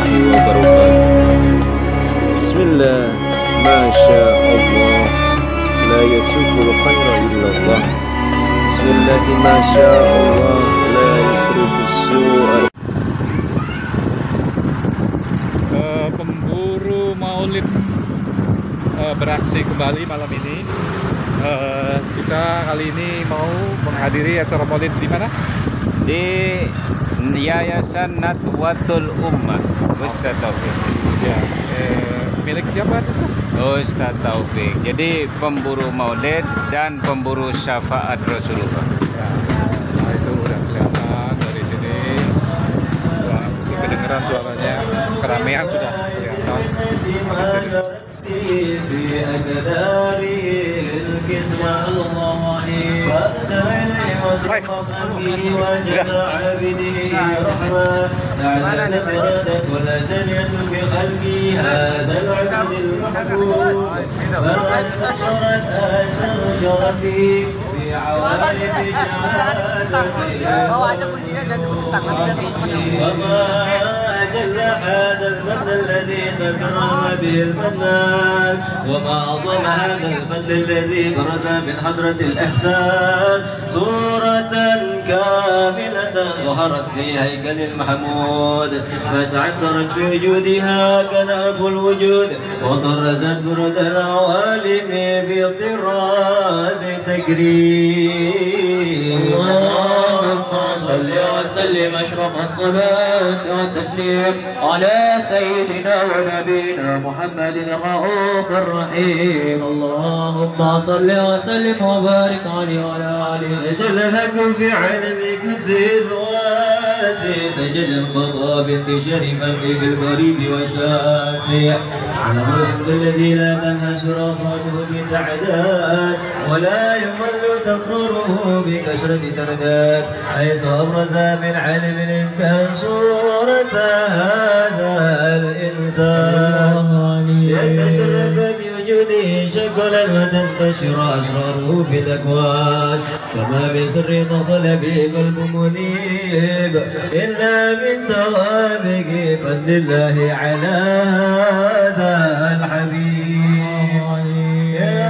warahmatullahi wabarakatuh. Bismillah, Masya Allah, la yasukul khaira illallah. Bismillah, Masya Allah, la yusrifus su'a. Pemburu Maulid beraksi kembali malam ini. Kita kali ini mau menghadiri acara Maulid di mana? Di Yayasan Nadwatul Ummah Ustaz Taufik. Ya, milik siapa itu? Ustaz Taufik. Jadi pemburu Maulid dan pemburu syafaat Rasulullah. Ya, nah itu udah kelihatan dari sini. Kedengeran suaranya, keramaian sudah kelihatan di sini. جل هذا الفضل الذي تكرم به المنان، وما أعظم هذا الفضل الذي برد من حضرة الإحسان. صورة كاملة ظهرت في هيكل المحمود، فتعثرت في وجودها كنف الوجود، وطرزت برد العوالم باضطراد تكريم. صل وسلم أشرف الصلاة والتسليم على سيدنا ونبينا محمد الرؤوف الرحيم. اللهم صل وسلم وبارك عليه وعلى آله. جل الحق في عالم كرسي الواسع، تجلى القطع بانتشار ملك في القريب والشاسع، على الرزق الذي لا تنحشر أفراده بتعداد، ولا يمل تقرره بكثرة ترداد، حيث أبرز من علم الإمكان صورة هذا الإنسان، يتشرف بوجوده شكلا وتنتشر أسراره في الأكوان، فما من سر تصل به قلب منيب إلا من سوابق فضل الله على هذا الحبيب. يا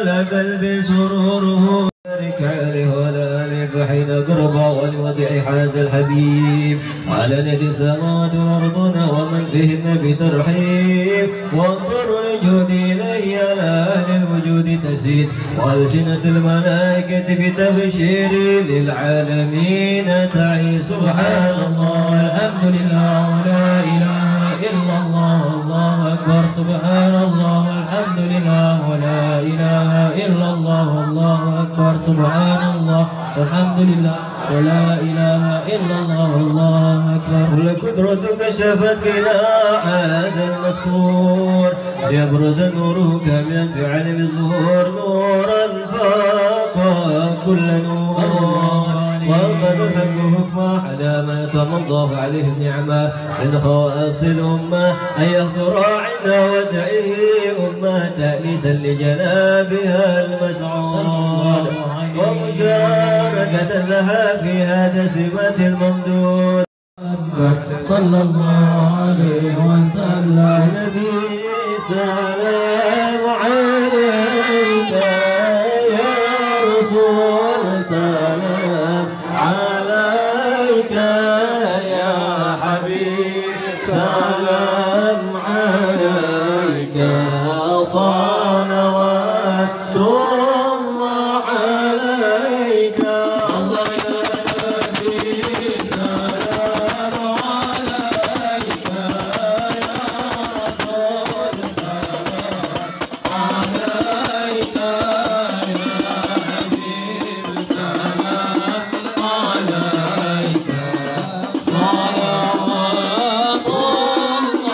لقلب سروره بارك عليه ولا ألف حين قرب ولوضع هذا الحبيب، على ندي السماوات وأرضنا ومن فيهن بترحيب، وانظر الجود إليه على أهل الوجود تسيد، وألسنة الملائكة بتبشير للعالمين تعي. سبحان الله الحمد لله ولا إله إلا الله الله أكبر. سبحان الله الحمد لله ولا إله إلا الله الله أكبر. سبحان الله والحمد لله ولا إله إلا الله الله أكبر. والقدرة كشفت قناع هذا المستور، يبرز النور كاملا في عالم الظهور، نورا فاق كل نور، وقد الحق حكمه على ما يتم الله عليه النعمة من خواص الأمة، أن يحضر عنا وادعيه أمة تأنيسا لجنابها المسعود، ومشاركة لها في هذا سمة الممدود. صلى الله عليه وسلم. نبي سلام عليك يا رسول، سلام عليك يا حبيب، سلام عليك صلوات الله عليك. الله يهديك، سلام عليك يا رسول، سلام عليك يا حبيب، سلام عليك صلوات الله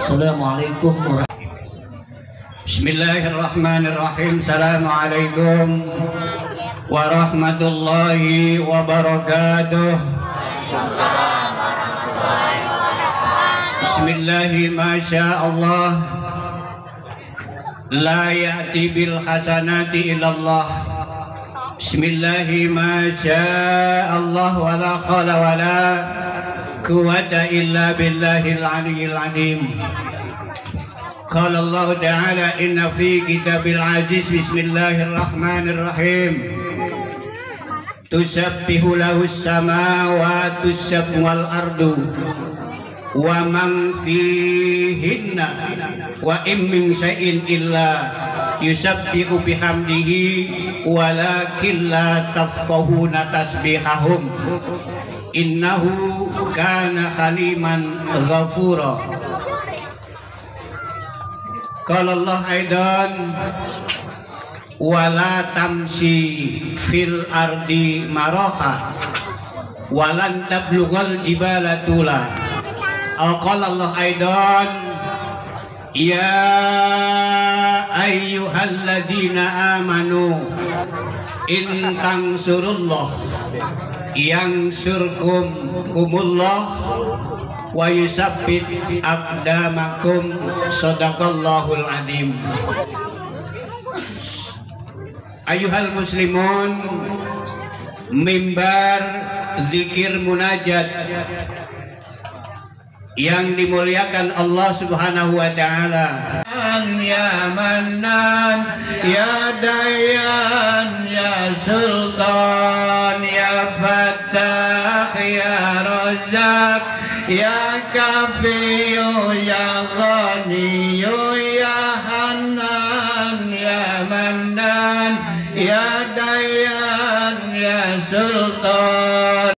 Assalamualaikum Bismillahirrahmanirrahim. Assalamualaikum warahmatullahi wabarakatuh. Bismillahi masyaallah. La ya'ti bil hasanati illallah. Bismillahi masyaallah wa la qala wa la quwwata illa billahil aliyyil azim. Qala Allah Ta'ala inna fi kitabil aziz. Bismillahirrahmanirrahim. Tusabbihu lahus samawati sab'u wal ardu wa man fihinna wa in min syai'in illa yusabbihu bihamdihi walakin la tafqahuna tasbihahum innahu kana haliman ghafura. Qala Allah aidan wala tamshi fil ardi maraha walan tablughal jibala tula. Qala Allah aidan ya ayyuhalladzina amanu in tansurullah yansurkum kumullah wa yusabbit aqdamakum. Shadaqallahul azim. Ayuhal muslimun, mimbar zikir munajat yang dimuliakan Allah Subhanahu wa taala. Ya Mannan, ya Dayan, ya Sultan, ya Fattah, ya Razzaq, ya Kafiyu, ya Ghaniyu, ya Hanan, ya Mannan, ya Dayan, ya Sultan.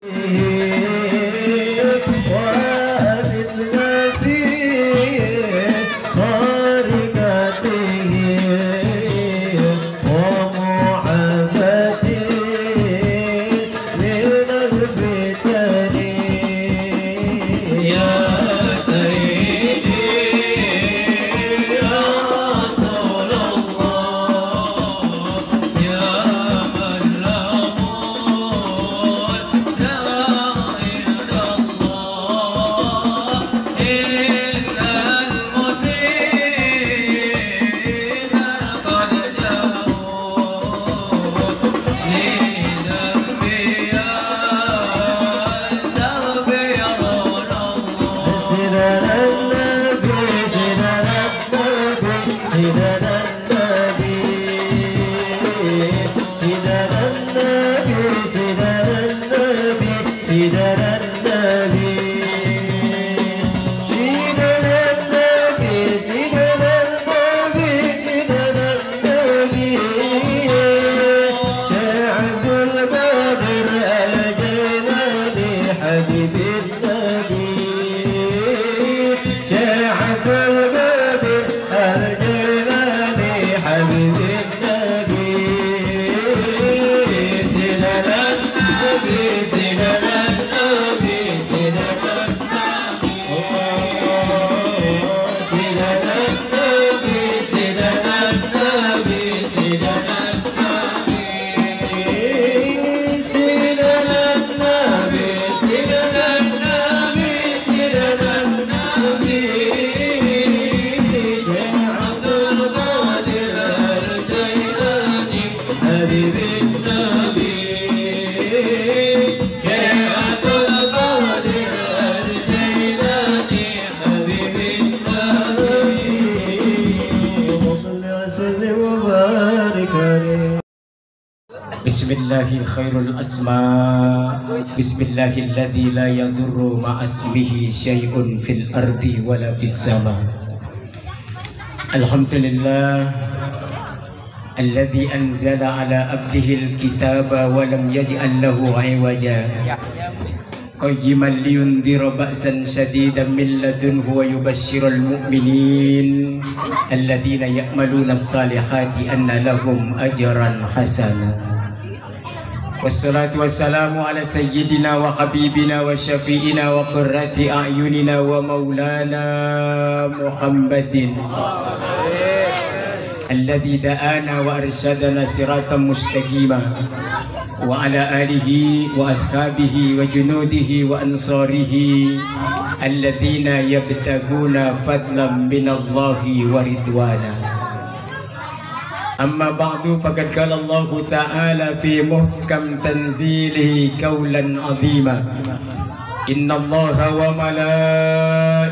Bismillahi khairul asma. Bismillahilladzi la yadurru ma'asmihi syai'un fil ardi wala fis sama. Alhamdulillah alladzi anzala ala abdihi alkitaba wa lam yaj'al lahu 'iwaja qayyiman liyundhira ba'san shadidan min ladunhu wa yubashshiral mu'minin alladzina ya'maluna as-salihati anna lahum ajran hasana. Wassalatu wassalamu ala sayyidina wa habibina wa syafi'ina wa qurrati a'yunina wa maulana Muhammadin alladhi da'ana wa arsyadana siratan mustaqima wa ala alihi wa ashabihi wa junudihi wa ansarihi alladhina yabtaguna fadlan minallahi wa ridwana. Amma ba'du, faqad qala Allah Ta'ala fi muhkam tanzilihi qawlan 'azima. Inna Allaha wa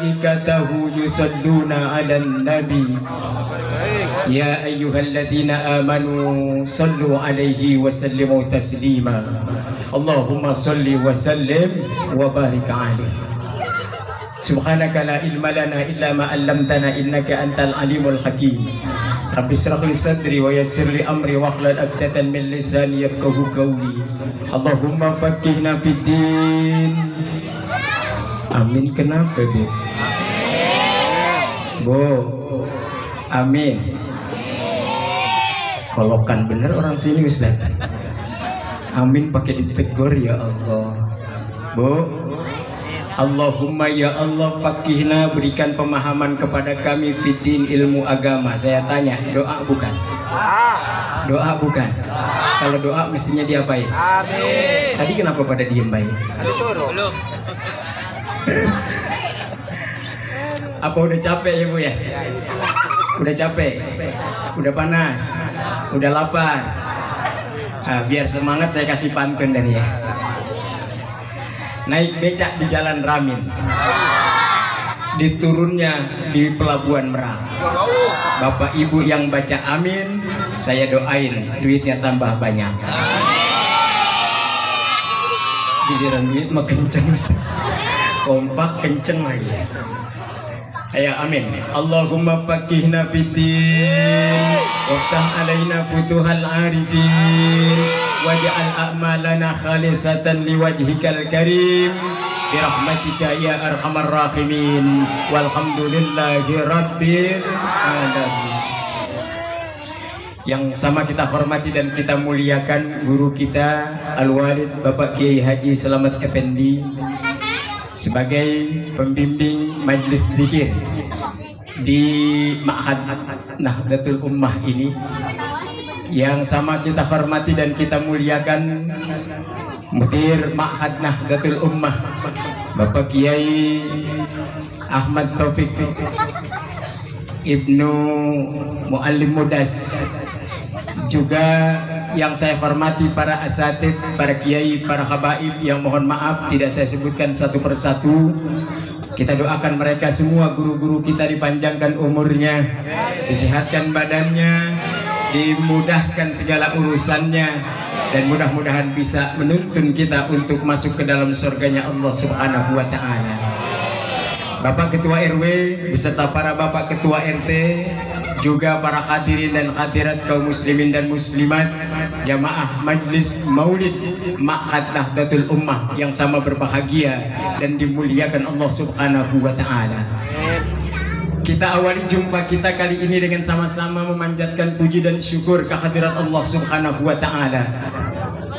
malaikatahu yusalluna 'alan nabi. Ya ayyuhalladzina amanu sallu 'alaihi wa sallimu taslima. Allahumma salli wa sallim wa barik 'alaihi. Subhanaka la ilma lana illa ma 'allamtana innaka antal alimul hakim. Rabbi shrah li sadri wa yassir li amri wahlul 'uqdatam min lisani yafqahu qawli. Allahumma faqihna fid din. Amin. Kenapa, Bu? Bu. Amin. Kolokan bener orang sini, Ustaz. Amin pakai ditegur, ya Allah. Bu. Allahumma ya Allah faqihna, berikan pemahaman kepada kami fitin ilmu agama. Saya tanya, doa bukan? Doa bukan? Kalau doa mestinya diapain? Amin. Tadi kenapa pada diem baik? Belum. Apa udah capek ya Bu ya? Udah capek? Udah panas? Udah lapar? Nah, biar semangat saya kasih pantun dari ya. Naik becak di Jalan Ramin, diturunnya di Pelabuhan Merak. Bapak Ibu yang baca amin, saya doain duitnya tambah banyak. Giliran duit mah kenceng, kompak kenceng lagi. Ayo amin. Allahumma faqihna fiddin waftah alaina futuhal arifin waj'al a'malana khalisatan liwajhikal karim birahmatika ya arhamar rahimin walhamdulillahi rabbil alamin. Yang sama kita hormati dan kita muliakan guru kita Al-Walid Bapak Kiai Haji Selamat Effendi sebagai pembimbing majelis zikir di Ma'had Nahdlatul Ummah ini. Yang sama kita hormati dan kita muliakan Mudir Ma'had Nahdlatul Ummah Bapak Kiai Ahmad Taufik Ibnu Muallim Mudas, juga yang saya hormati para asatid, para kiai, para habaib yang mohon maaf tidak saya sebutkan satu persatu. Kita doakan mereka semua, guru-guru kita dipanjangkan umurnya, disehatkan badannya, dimudahkan segala urusannya, dan mudah-mudahan bisa menuntun kita untuk masuk ke dalam surganya Allah Subhanahu wa Ta'ala. Bapak Ketua RW beserta para Bapak Ketua RT, juga para hadirin dan hadirat kaum muslimin dan muslimat, jamaah Majlis Maulid Ma'had Nahdlatul Ummah yang sama berbahagia dan dimuliakan Allah Subhanahu wa Ta'ala. Kita awali jumpa kita kali ini dengan sama-sama memanjatkan puji dan syukur kehadirat Allah Subhanahu wa Ta'ala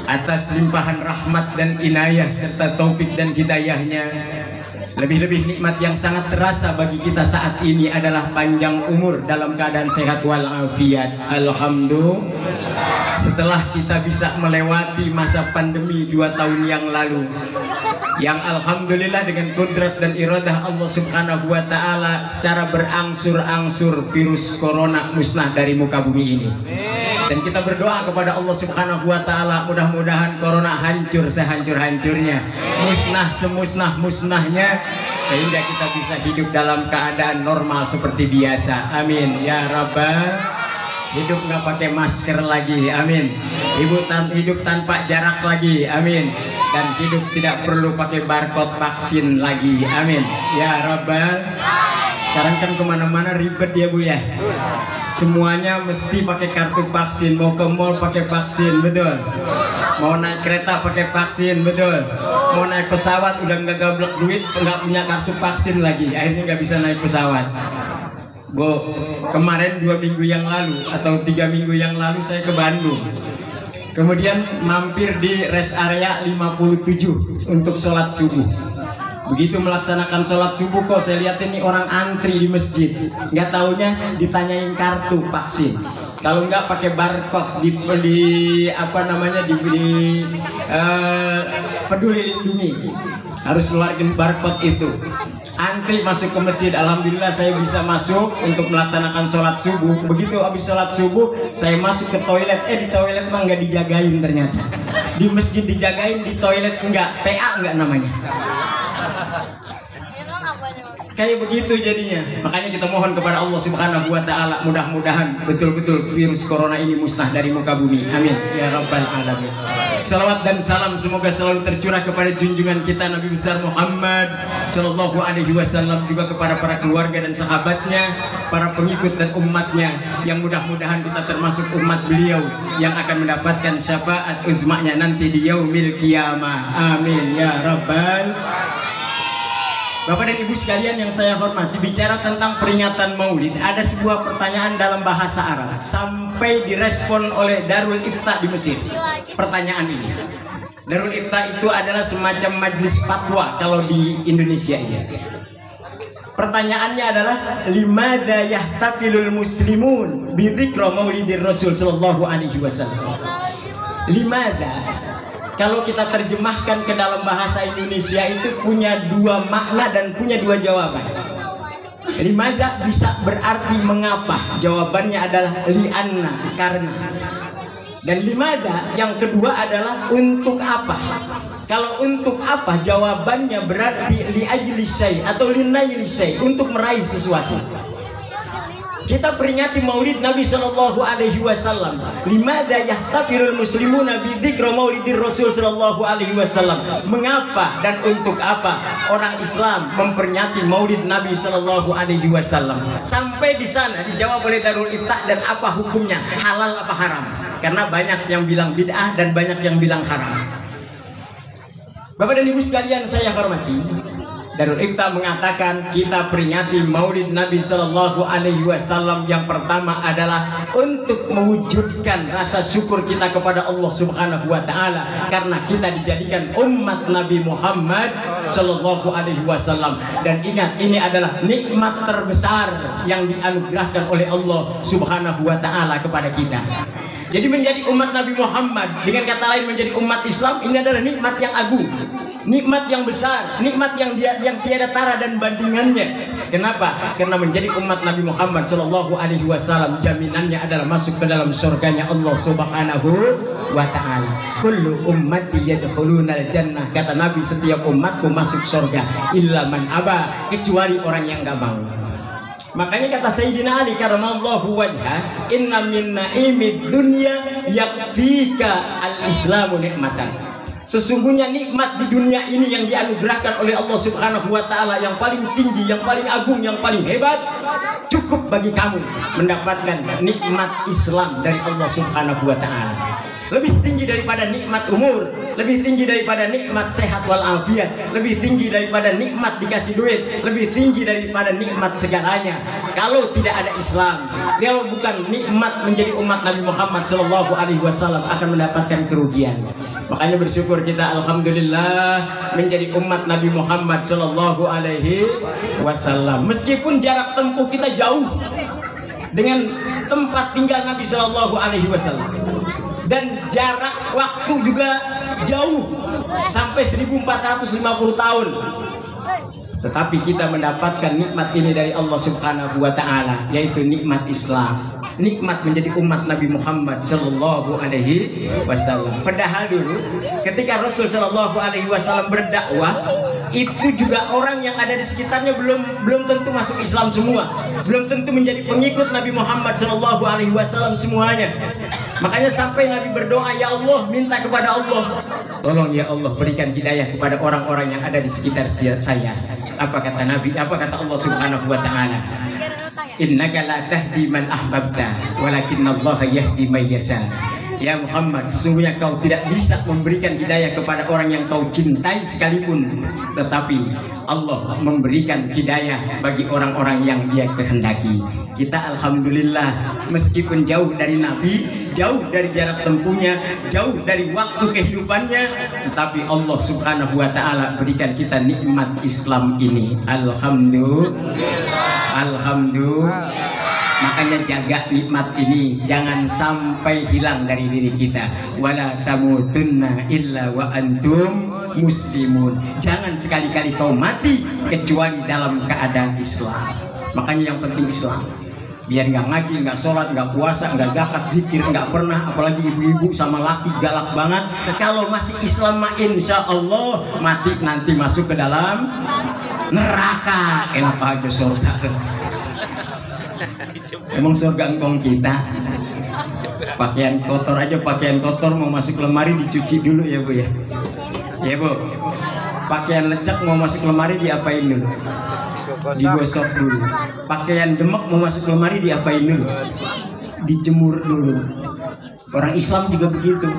atas limpahan rahmat dan inayah serta taufik dan hidayahnya. Lebih-lebih nikmat yang sangat terasa bagi kita saat ini adalah panjang umur dalam keadaan sehat walafiat. Alhamdulillah, setelah kita bisa melewati masa pandemi 2 tahun yang lalu, yang alhamdulillah dengan kudrat dan iradah Allah Subhanahu wa Ta'ala secara berangsur-angsur virus corona musnah dari muka bumi ini. Dan kita berdoa kepada Allah Subhanahu wa Ta'ala, mudah-mudahan corona hancur sehancur-hancurnya, musnah semusnah-musnahnya, sehingga kita bisa hidup dalam keadaan normal seperti biasa. Amin ya Rabbal. Hidup nggak pakai masker lagi, amin. Hidup tanpa jarak lagi, amin. Dan hidup tidak perlu pakai barcode vaksin lagi, amin ya Rabbal. Sekarang kan kemana-mana ribet ya Bu ya. Semuanya mesti pakai kartu vaksin, mau ke mall pakai vaksin, betul. Mau naik kereta pakai vaksin, betul. Mau naik pesawat udah nggak gablek duit, nggak punya kartu vaksin lagi, akhirnya nggak bisa naik pesawat. Bu, kemarin 2 minggu yang lalu atau 3 minggu yang lalu saya ke Bandung. Kemudian mampir di rest area 57 untuk sholat subuh. Begitu melaksanakan sholat subuh kok saya lihat ini orang antri di masjid. Nggak taunya ditanyain kartu vaksin. Kalau nggak pakai barcode di apa namanya di Peduli Lindungi. Harus keluarin barcode itu. Antri masuk ke masjid. Alhamdulillah saya bisa masuk untuk melaksanakan sholat subuh. Begitu habis sholat subuh saya masuk ke toilet. Di toilet mah nggak dijagain ternyata. Di masjid dijagain, di toilet enggak. PA enggak namanya. Kayak begitu jadinya. Makanya kita mohon kepada Allah Subhanahu wa taala, mudah-mudahan betul-betul virus corona ini musnah dari muka bumi. Amin ya rabbal alamin. Salawat dan salam semoga selalu tercurah kepada junjungan kita Nabi besar Muhammad sallallahu alaihi wasallam, juga kepada para keluarga dan sahabatnya, para pengikut dan umatnya, yang mudah-mudahan kita termasuk umat beliau yang akan mendapatkan syafaat uzmanya nanti di yaumil qiyamah. Amin ya rabbal. Bapak dan Ibu sekalian yang saya hormati, bicara tentang peringatan Maulid, ada sebuah pertanyaan dalam bahasa Arab sampai direspon oleh Darul Ifta di Mesir. Pertanyaan ini, Darul Ifta itu adalah semacam majelis fatwa kalau di Indonesia ini. Pertanyaannya adalah limadza yahtafilul muslimun bi dzikra maulidir Rasul sallallahu alaihi wasallam. Limadza, kalau kita terjemahkan ke dalam bahasa Indonesia itu punya dua makna dan punya dua jawaban. Limadza bisa berarti mengapa, jawabannya adalah li'anna, karena. Dan limadza yang kedua adalah untuk apa. Kalau untuk apa, jawabannya berarti li'ajli syai' atau linaili syai', untuk meraih sesuatu. Kita peringati Maulid Nabi sallallahu alaihi wasallam. Limadza yahtafilul muslimuna bi dzikra maulidir Rasul sallallahu alaihi wasallam. Mengapa dan untuk apa orang Islam memperingati Maulid Nabi sallallahu alaihi wasallam? Sampai di sana dijawab oleh Darul Ifta, dan apa hukumnya? Halal apa haram? Karena banyak yang bilang bid'ah dan banyak yang bilang haram. Bapak dan Ibu sekalian saya hormati, Darul Ifta mengatakan kita peringati Maulid Nabi Sallallahu Alaihi Wasallam yang pertama adalah untuk mewujudkan rasa syukur kita kepada Allah Subhanahu Wa Taala karena kita dijadikan umat Nabi Muhammad Sallallahu Alaihi Wasallam. Dan ingat, ini adalah nikmat terbesar yang dianugerahkan oleh Allah Subhanahu Wa Taala kepada kita. Jadi menjadi umat Nabi Muhammad, dengan kata lain menjadi umat Islam, ini adalah nikmat yang agung, nikmat yang besar, nikmat yang tiada tara dan bandingannya. Kenapa? Karena menjadi umat Nabi Muhammad Shallallahu Alaihi Wasallam jaminannya adalah masuk ke dalam surganya Allah Subhanahu Wa Taala. Kullu ummati yadkhulunal jannah, kata Nabi, setiap umatku masuk surga, illa man aba, kecuali orang yang nggak mau. Makanya kata Sayyidina Ali karamallahu wajhah, inna min na'imid dunya yakfika al-islamu nikmatan. Sesungguhnya nikmat di dunia ini yang dianugerahkan oleh Allah Subhanahu Wa Taala yang paling tinggi, yang paling agung, yang paling hebat, cukup bagi kamu mendapatkan nikmat Islam dari Allah Subhanahu Wa Taala. Lebih tinggi daripada nikmat umur, lebih tinggi daripada nikmat sehat walafiat, lebih tinggi daripada nikmat dikasih duit, lebih tinggi daripada nikmat segalanya. Kalau tidak ada Islam, kalau bukan nikmat menjadi umat Nabi Muhammad Shallallahu Alaihi Wasallam, akan mendapatkan kerugian. Makanya bersyukur kita, alhamdulillah, menjadi umat Nabi Muhammad Shallallahu Alaihi Wasallam. Meskipun jarak tempuh kita jauh dengan tempat tinggal Nabi Shallallahu Alaihi Wasallam, dan jarak waktu juga jauh sampai 1450 tahun, tetapi kita mendapatkan nikmat ini dari Allah Subhanahu Wa Taala, yaitu nikmat Islam, nikmat menjadi umat Nabi Muhammad Sallallahu Alaihi Wasallam. Padahal dulu ketika Rasul Sallallahu Alaihi Wasallam berdakwah, itu juga orang yang ada di sekitarnya belum tentu masuk Islam semua, belum tentu menjadi pengikut Nabi Muhammad Sallallahu Alaihi Wasallam semuanya. Makanya sampai Nabi berdoa, ya Allah, minta kepada Allah, tolong ya Allah berikan hidayah kepada orang-orang yang ada di sekitar saya. Apa kata Nabi? Apa kata Allah Subhanahu Wa Taala? Innaka la tahdi man ahbabta, walakinnallaha yahdi may yasha. Ya Muhammad, sesungguhnya kau tidak bisa memberikan hidayah kepada orang yang kau cintai sekalipun, tetapi Allah memberikan hidayah bagi orang-orang yang Dia kehendaki. Kita alhamdulillah meskipun jauh dari Nabi, jauh dari jarak tempuhnya, jauh dari waktu kehidupannya, tetapi Allah Subhanahu wa taala berikan kita nikmat Islam ini. Alhamdulillah. Makanya jaga nikmat ini, jangan sampai hilang dari diri kita. Wala tamutunna illa wa antum muslimun. Jangan sekali-kali kau mati kecuali dalam keadaan Islam. Makanya yang penting Islam. Biar nggak ngaji, nggak sholat, nggak puasa, nggak zakat, zikir, nggak pernah. Apalagi ibu-ibu sama laki galak banget. Kalau masih Islam mah insya Allah mati nanti masuk ke dalam neraka. Enak aja surga. Emang surga engkong kita. Pakaian kotor aja, pakaian kotor mau masuk lemari dicuci dulu ya Bu ya. Ya Bu. Pakaian lecek mau masuk lemari diapain dulu? Digosok dulu. Pakaian demek mau masuk lemari diapain dulu? Dijemur dulu. Orang Islam juga begitu.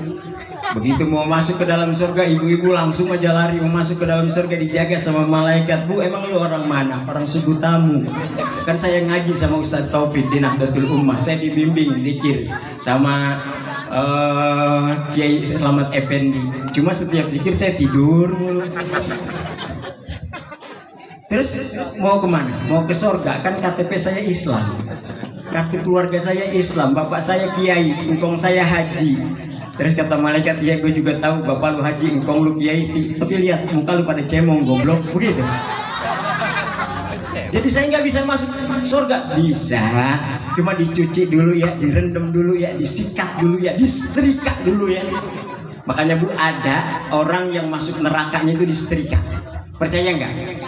Begitu mau masuk ke dalam surga, ibu-ibu langsung aja lari mau masuk ke dalam surga, dijaga sama malaikat. Bu, emang lu orang mana? Orang suku tamu. Kan saya ngaji sama Ustadz Taufik di Nahdlatul Ummah. Saya dibimbing zikir sama Kiai Selamat Effendi. Cuma setiap zikir saya tidur mulu. Terus mau kemana? Mau ke surga. Kan KTP saya Islam, kartu keluarga saya Islam, bapak saya kiai, engkong saya haji. Terus kata malaikat, iya gue juga tahu bapak lu haji, engkong lu kiai, tapi lihat muka lu pada cemong, goblok, begitu. Jadi saya nggak bisa masuk surga. Bisa, cuma dicuci dulu ya, direndam dulu ya, disikat dulu ya, disetrika dulu ya. Makanya Bu, ada orang yang masuk nerakanya itu disetrika. Percaya nggak?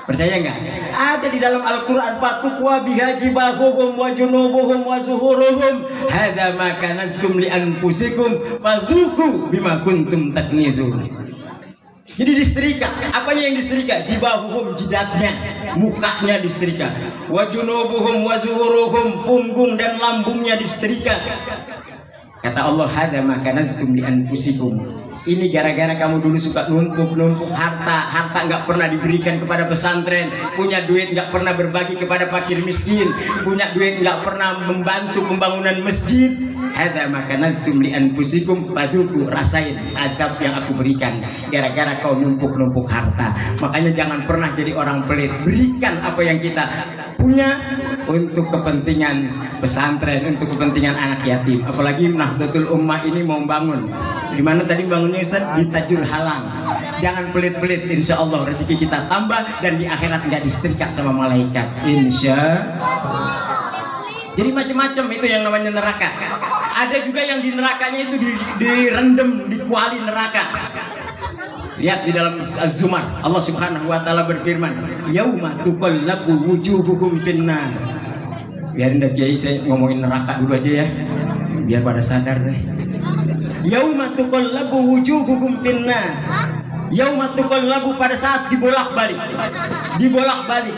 Percaya nggak? Ada di dalam Al-Quran, fatukwa biha jibahuhum wa junubuhum wa zuhuruhum hadza ma kanaztum li anfusikum fadzuqu bima kuntum taknizun. Jadi disetrika. Apanya yang disetrika? Jibahuhum, jidatnya, mukanya disetrika. Wa junubuhum wa zuhuruhum, punggung dan lambungnya disetrika. Kata Allah, hadza ma kanaztum li anfusikum. Ini gara-gara kamu dulu suka numpuk harta nggak pernah diberikan kepada pesantren, punya duit nggak pernah berbagi kepada fakir miskin, punya duit nggak pernah membantu pembangunan masjid. Hadza ma kanaztum li anfusikum fadzuqu, rasain adab yang aku berikan gara-gara kau numpuk harta. Makanya jangan pernah jadi orang pelit, berikan apa yang kita punya untuk kepentingan pesantren, untuk kepentingan anak yatim. Apalagi Nahdlatul Ummah ini mau bangun. Di mana tadi bangunnya Ustaz? Di Tajur Halang. Jangan pelit-pelit, insya Allah rezeki kita tambah dan di akhirat nggak disetrika sama malaikat. Insya Allah. Jadi macam-macam itu yang namanya neraka. Ada juga yang di nerakanya itu direndam, dikuali neraka. Lihat di dalam Az-Zumar, Allah Subhanahu wa taala berfirman, "Yauma tuqallabu wujuhuhum finnar." Biarin dah Kiai, saya ngomongin neraka dulu aja ya. Biar pada sadar deh. Yauma tuqallabu wujuhuhum finnar. Yauma tuqallabu, pada saat dibolak-balik. Dibolak-balik.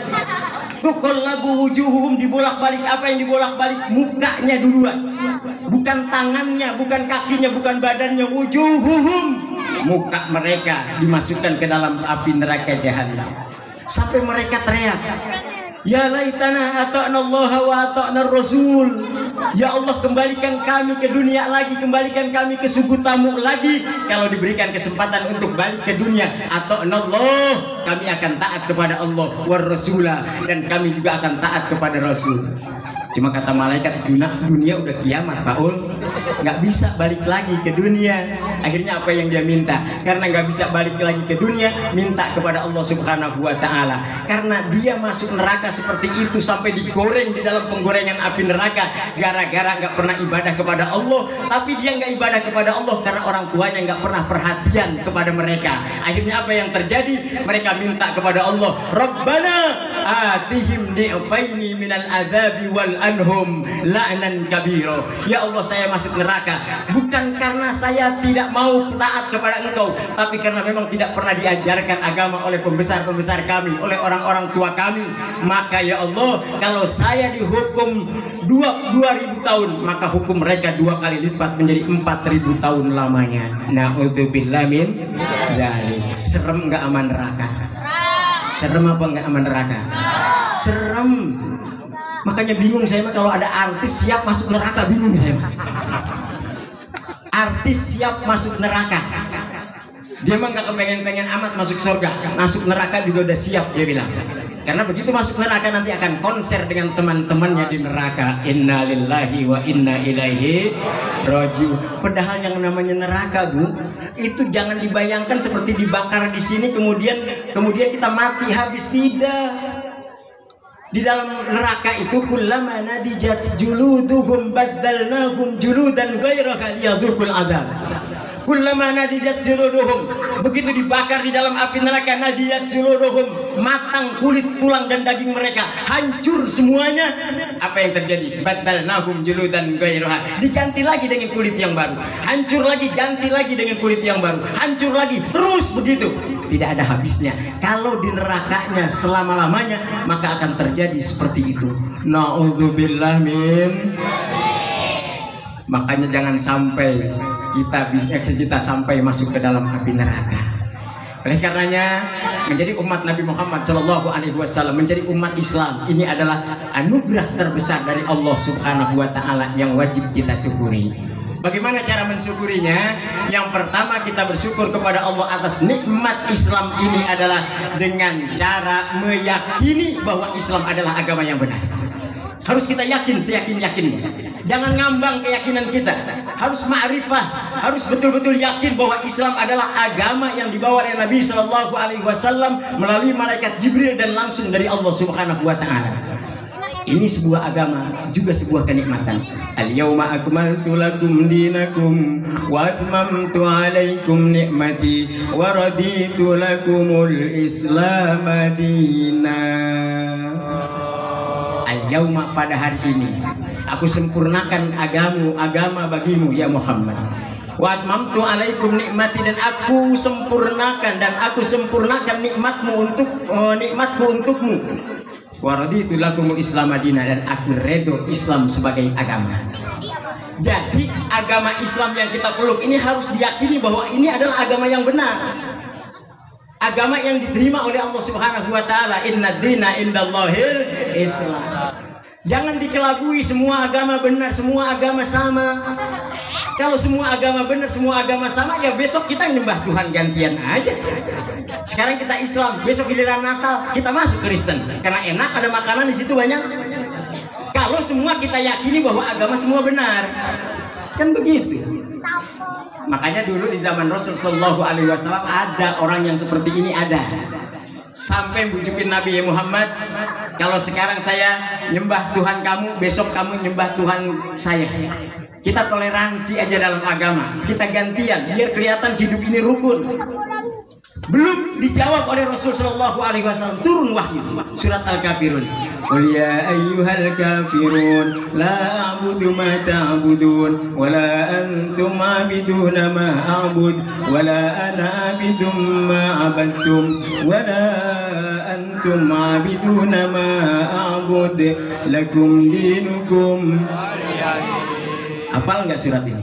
Tuqallabu wujuhuhum, dibolak-balik. Apa yang dibolak-balik? Mukanya duluan. Bukan tangannya, bukan kakinya, bukan badannya. Wujuhuhum, muka mereka dimasukkan ke dalam api neraka jahanam. Sampai mereka teriak, ya laitana ata'na Allah wa ata'na Rasul. Ya Allah, kembalikan kami ke dunia lagi, kembalikan kami ke suku tamu lagi. Kalau diberikan kesempatan untuk balik ke dunia, ata'na Allah, kami akan taat kepada Allah, wa Rasulah, dan kami juga akan taat kepada Rasul. Cuma kata malaikat, dunia udah kiamat Paul, nggak bisa balik lagi ke dunia. Akhirnya apa yang dia minta? Karena nggak bisa balik lagi ke dunia, minta kepada Allah Subhanahu wa taala. Karena dia masuk neraka seperti itu sampai digoreng di dalam penggorengan api neraka, gara-gara nggak pernah ibadah kepada Allah. Tapi dia nggak ibadah kepada Allah karena orang tuanya nggak pernah perhatian kepada mereka. Akhirnya apa yang terjadi? Mereka minta kepada Allah, Rabbana atihim di'faini minal adzabi wal anhum la'nan kabiro. Ya Allah, saya masuk neraka bukan karena saya tidak mau taat kepada Engkau, tapi karena memang tidak pernah diajarkan agama oleh pembesar-pembesar kami, oleh orang-orang tua kami. Maka ya Allah, kalau saya dihukum 2000 tahun, maka hukum mereka 2 kali lipat menjadi 4000 tahun lamanya. Na'udzubillah min zalim. Serem nggak aman neraka? Serem apa nggak aman neraka? Serem. Makanya bingung saya mah kalau ada artis siap masuk neraka, bingung saya mah. artis siap masuk neraka. Dia mah nggak kepengen-pengen amat masuk surga, masuk neraka juga udah siap, dia bilang. Karena begitu masuk neraka nanti akan konser dengan teman-temannya di neraka. Innalillahi wa inna ilaihi raji'un. Padahal yang namanya neraka, Bu, itu jangan dibayangkan seperti dibakar di sini kemudian kita mati habis, tidak. Di dalam neraka itu kullama nadijat juluduhum baddalnahum juludan ghairaha liyadhuqul adzab. Kullama nadijat juluduhum, begitu dibakar di dalam api neraka, nadijat juluduhum, matang kulit, tulang dan daging mereka, hancur semuanya. Apa yang terjadi? Baddalnahum juludan ghairaha, diganti lagi dengan kulit yang baru, hancur lagi, ganti lagi dengan kulit yang baru, hancur lagi, terus begitu, tidak ada habisnya. Kalau di nerakanya selama-lamanya, maka akan terjadi seperti itu. Na'udzubillah min. Makanya jangan sampai kita sampai masuk ke dalam api neraka. Oleh karenanya, menjadi umat Nabi Muhammad SAW, menjadi umat Islam, ini adalah anugerah terbesar dari Allah Subhanahu wa Ta'ala yang wajib kita syukuri. Bagaimana cara mensyukurinya? Yang pertama, kita bersyukur kepada Allah atas nikmat Islam ini adalah dengan cara meyakini bahwa Islam adalah agama yang benar. Harus kita yakin seyakin-yakinnya. Jangan ngambang keyakinan kita. Harus ma'rifah, harus betul-betul yakin bahwa Islam adalah agama yang dibawa oleh Nabi Shallallahu Alaihi Wasallam melalui malaikat Jibril dan langsung dari Allah Subhanahu Wa Taala. Ini sebuah agama, juga sebuah kenikmatan. Al-yawma akmaltu lakum dinakum wa atmamtu alaikum ni'mati wa raditu lakumul Islam dinan. Al-yawma, pada hari ini aku sempurnakan agama bagimu ya Muhammad. Wa atmamtu alaikum nikmati, dan aku sempurnakan nikmatku untukmu. Wa raditu lakumul Islam dinan, dan aku redho Islam sebagai agama. Jadi agama Islam yang kita peluk ini harus diyakini bahwa ini adalah agama yang benar. Agama yang diterima oleh Allah Subhanahu wa Ta'ala. Inna dina indallahil Islam. Jangan dikelabui semua agama benar, semua agama sama. Kalau semua agama benar, semua agama sama, ya besok kita nyembah Tuhan gantian aja. Sekarang kita Islam, besok giliran Natal kita masuk Kristen karena enak, ada makanan di situ banyak. Kalau semua kita yakini bahwa agama semua benar, kan begitu. Makanya dulu di zaman Rasul Shallallahu Alaihi Wasallam ada orang yang seperti ini, ada. Sampai bujukin Nabi Muhammad, kalau sekarang saya nyembah Tuhan kamu, besok kamu nyembah Tuhan saya. Kita toleransi aja dalam agama, kita gantian biar kelihatan hidup ini rukun. Belum dijawab oleh Rasul Shallallahu Alaihi Wasallam, turun wahyu surat Al-Kafirun. Qul ya ayyuhal kafirun la a'budu ma ta'budun wa la antum 'abiduna ma a'bud wa la ana 'abidum ma 'abadtum wa la antum 'abiduna ma a'bud lakum dinukum. Hafal nggak surat ini?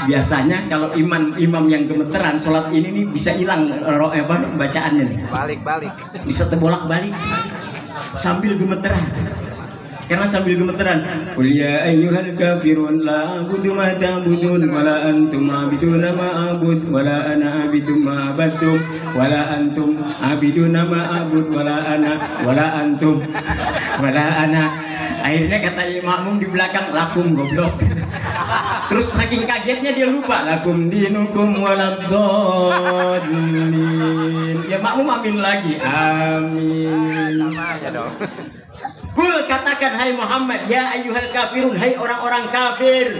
Biasanya kalau imam yang gemeteran sholat ini nih bisa hilang bacaannya nih. Balik. Bisa terbolak-balik sambil gemeteran. Karena sambil gemeteran, qul ya ayyuhal kafirun la a'budu ma ta'budun wa la antum 'abiduna ma a'bud wa la ana 'abidum ma 'abadtum wa la antum 'abiduna ma a'bud wa la antum wa la ana. Akhirnya kata makmum di belakang, lakum goblok. Terus saking kagetnya dia lupa, lakum dinukum waladdallin. Ya makmum amin lagi, amin. Sama aja dong. Kul, katakan hai Muhammad, ya ayyuhal kafirun, hai orang-orang kafir,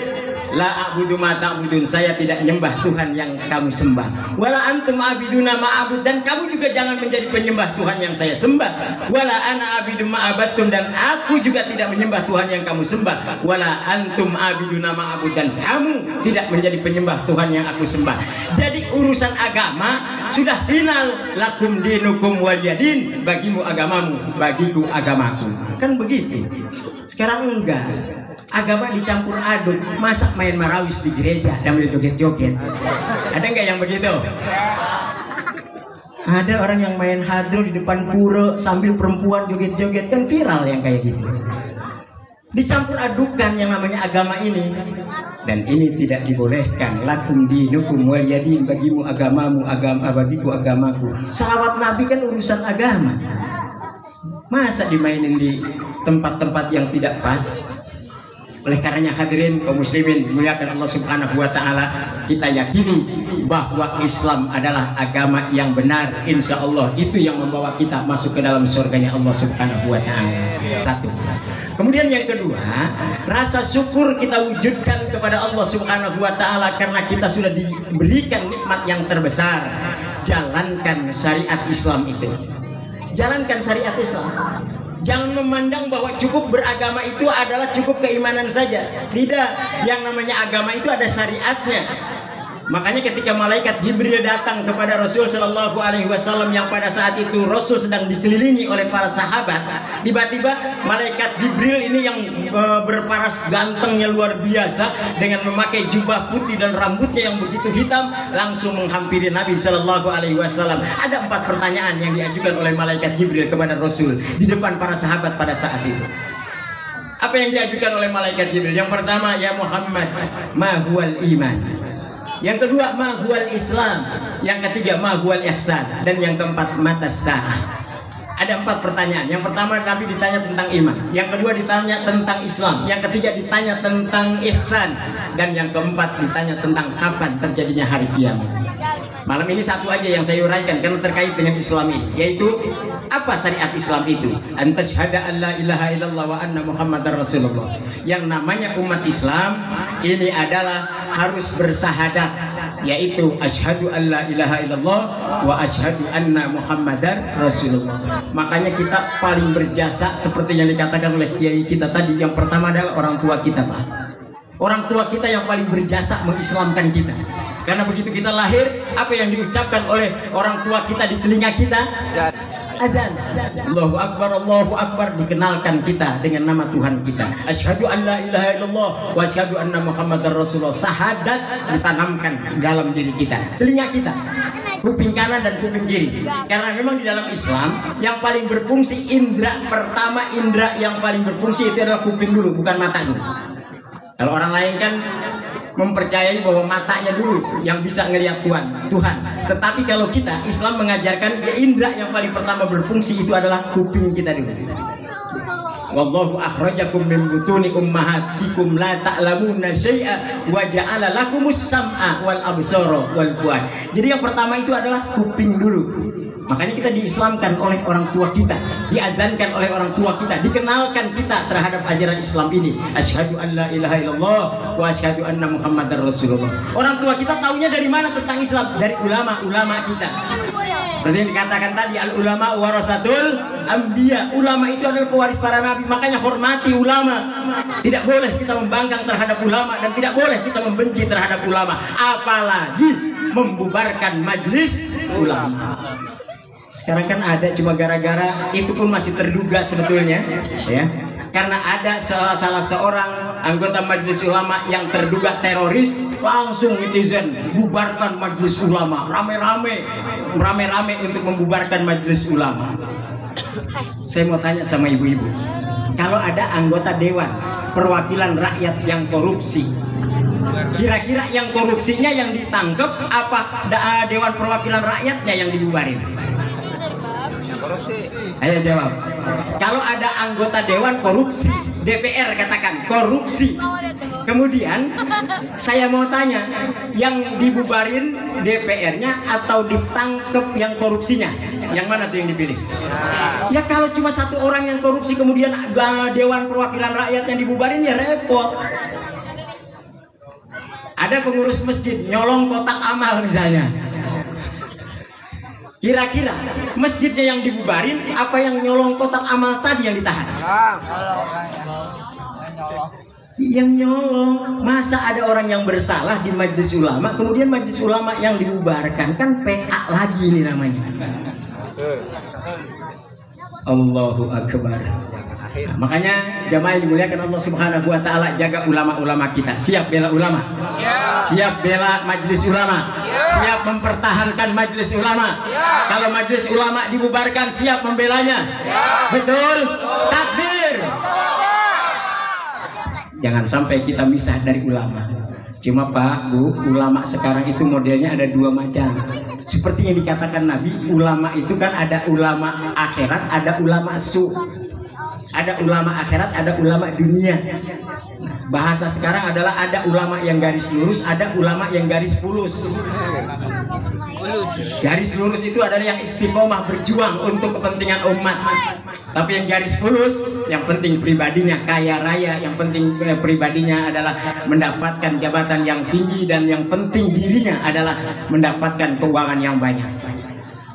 la a'budu ma ta'budun, saya tidak nyembah Tuhan yang kamu sembah. Wala antum abiduna ma'abud, dan kamu juga jangan menjadi penyembah Tuhan yang saya sembah. Wala ana abidu ma'abatun, dan aku juga tidak menyembah Tuhan yang kamu sembah. Wala antum abiduna ma'abud, dan kamu tidak menjadi penyembah Tuhan yang aku sembah. Jadi urusan agama sudah final, lakum dinukum waliyadin, bagimu agamamu, bagiku agamaku. Kan begitu. Sekarang enggak, agama dicampur aduk. Masa main marawis di gereja dan joget-joget? Ada enggak yang begitu? Ada orang yang main hadro di depan pura sambil perempuan joget-joget, kan viral yang kayak gitu. dicampur adukan yang namanya agama ini, dan ini tidak dibolehkan. Lakum dinukum waliyadin, bagimu agamamu, bagiku agamaku. Salawat Nabi kan urusan agama, masa dimainin di tempat-tempat yang tidak pas? Oleh karenanya hadirin kaum muslimin muliakan Allah Subhanahu wa taala, kita yakini bahwa Islam adalah agama yang benar. Insya Allah itu yang membawa kita masuk ke dalam surganya Allah Subhanahu wa taala. Satu. Kemudian yang kedua, rasa syukur kita wujudkan kepada Allah Subhanahu wa taala karena kita sudah diberikan nikmat yang terbesar. Jalankan syariat Islam itu. Jalankan syariat Islam. Jangan memandang bahwa cukup beragama itu adalah cukup keimanan saja. Tidak, yang namanya agama itu ada syariatnya. Makanya ketika malaikat Jibril datang kepada Rasul Shallallahu Alaihi Wasallam yang pada saat itu Rasul sedang dikelilingi oleh para sahabat, tiba-tiba malaikat Jibril ini yang berparas gantengnya luar biasa dengan memakai jubah putih dan rambutnya yang begitu hitam langsung menghampiri Nabi Shallallahu Alaihi Wasallam. Ada 4 pertanyaan yang diajukan oleh malaikat Jibril kepada Rasul di depan para sahabat pada saat itu. Apa yang diajukan oleh malaikat Jibril? Yang pertama, ya Muhammad, ma huwal iman. Yang kedua, ma huwal Islam. Yang ketiga, ma huwal ihsan. Dan yang keempat, mata sa'ah. Ada 4 pertanyaan. Yang pertama Nabi ditanya tentang iman. Yang kedua ditanya tentang Islam. Yang ketiga ditanya tentang ihsan. Dan yang keempat ditanya tentang kapan terjadinya hari kiamat. Malam ini satu aja yang saya uraikan karena terkait dengan Islam ini, yaitu apa syariat Islam itu? Antasyhada an la ilaha illallah wa anna Muhammadar Rasulullah. Yang namanya umat Islam ini adalah harus bersahadat, yaitu asyhadu an la ilaha illallah wa asyhadu anna Muhammadar Rasulullah. Makanya kita paling berjasa seperti yang dikatakan oleh kiai kita tadi. Yang pertama adalah orang tua kita, Pak. Orang tua kita yang paling berjasa mengislamkan kita. Karena begitu kita lahir, apa yang diucapkan oleh orang tua kita di telinga kita? Azan. Allahu Akbar, dikenalkan kita dengan nama Tuhan kita. Asyhadu an la ilaha illallah wa asyhadu anna Muhammadar Rasulullah. Sahadat ditanamkan dalam diri kita, telinga kita, kuping kanan dan kuping kiri. Karena memang di dalam Islam yang paling berfungsi, indra pertama, indra yang paling berfungsi itu adalah kuping dulu, bukan mata dulu. Kalau orang lain kan mempercayai bahwa matanya dulu yang bisa ngelihat Tuhan. Tetapi kalau kita, Islam mengajarkan indra yang paling pertama berfungsi itu adalah kuping kita dulu. Wallahu akhrajakum min butuni ummahatikum la ta'lamuna syai'a wa ja'ala lakumus sam'a wal absara wal fuad. Jadi yang pertama itu adalah kuping dulu. Makanya kita diislamkan oleh orang tua kita, diazankan oleh orang tua kita, dikenalkan kita terhadap ajaran Islam ini. Asyhadu an la ilaha illallah wa asyhadu anna Muhammadar Rasulullah. Orang tua kita taunya dari mana tentang Islam? Dari ulama-ulama kita. Seperti yang dikatakan tadi, al ulama warasatul anbiya. Ulama itu adalah pewaris para nabi. Makanya hormati ulama. Tidak boleh kita membangkang terhadap ulama dan tidak boleh kita membenci terhadap ulama, apalagi membubarkan majelis ulama. Sekarang kan ada cuma gara-gara itu pun masih terduga sebetulnya, ya. Karena ada salah seorang anggota majelis ulama yang terduga teroris, langsung netizen bubarkan majelis ulama, rame-rame untuk membubarkan majelis ulama. Saya mau tanya sama ibu-ibu, kalau ada anggota dewan perwakilan rakyat yang korupsi, kira-kira yang korupsinya yang ditangkap apa dewan perwakilan rakyatnya yang dibubarin? Ayo jawab. Kalau ada anggota dewan korupsi, DPR katakan korupsi, kemudian saya mau tanya, yang dibubarin DPR-nya atau ditangkap yang korupsinya? Yang mana tuh yang dipilih? Ya kalau cuma satu orang yang korupsi kemudian dewan perwakilan rakyat yang dibubarin, ya repot. Ada pengurus masjid nyolong kotak amal misalnya. Kira-kira masjidnya yang dibubarin apa yang nyolong kotak amal tadi yang ditahan? Yang nyolong. Masa ada orang yang bersalah di majelis ulama kemudian majelis ulama yang dibubarkan? Kan PA lagi ini namanya. Allahu Akbar. Nah, makanya jamaah yang dimuliakan Allah Subhanahu wa taala, jaga ulama-ulama kita. Siap bela ulama? Siap bela majelis ulama? Siap mempertahankan majelis ulama? Kalau majelis ulama dibubarkan, siap membelanya? Betul? Takbir. Jangan sampai kita misah dari ulama. Cuma Pak, Bu, ulama sekarang itu modelnya ada dua macam. Seperti yang dikatakan Nabi, ulama itu kan ada ulama akhirat, ada ulama su. Ada ulama akhirat, ada ulama dunia. Bahasa sekarang adalah ada ulama yang garis lurus, ada ulama yang garis pulus. Garis lurus itu adalah yang istiqomah berjuang untuk kepentingan umat. Tapi yang garis pulus, yang penting pribadinya kaya raya, yang penting pribadinya adalah mendapatkan jabatan yang tinggi, dan yang penting dirinya adalah mendapatkan keuangan yang banyak.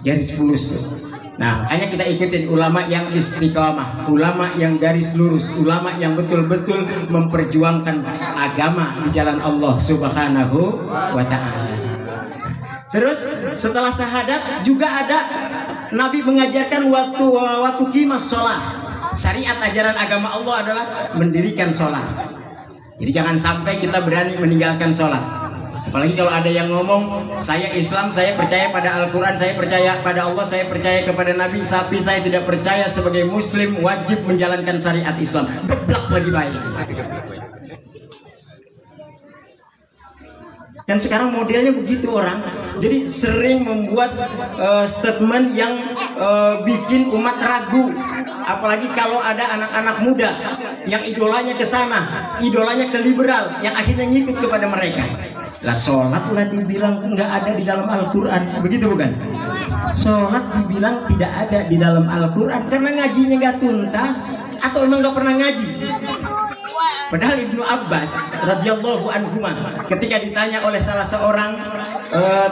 Garis pulus. Nah, hanya kita ikutin ulama yang istiqomah, ulama yang garis lurus, ulama yang betul-betul memperjuangkan agama di jalan Allah Subhanahu wa ta'ala. Terus setelah syahadat juga ada Nabi mengajarkan waktu qimas sholat. Syariat ajaran agama Allah adalah mendirikan sholat. Jadi jangan sampai kita berani meninggalkan sholat. Apalagi kalau ada yang ngomong, saya Islam, saya percaya pada Al-Quran, saya percaya pada Allah, saya percaya kepada Nabi, tapi saya tidak percaya sebagai Muslim wajib menjalankan syariat Islam. Geblak lagi baik. Dan sekarang modelnya begitu orang. Jadi sering membuat statement yang bikin umat ragu. Apalagi kalau ada anak-anak muda yang idolanya ke sana, idolanya ke liberal, yang akhirnya ngikut kepada mereka. Lah sholat lah dibilang nggak ada di dalam Al-Quran, begitu bukan? Sholat dibilang tidak ada di dalam Al-Quran karena ngajinya nggak tuntas atau emang nggak pernah ngaji. Padahal Ibnu Abbas radhiyallahu anhu ketika ditanya oleh salah seorang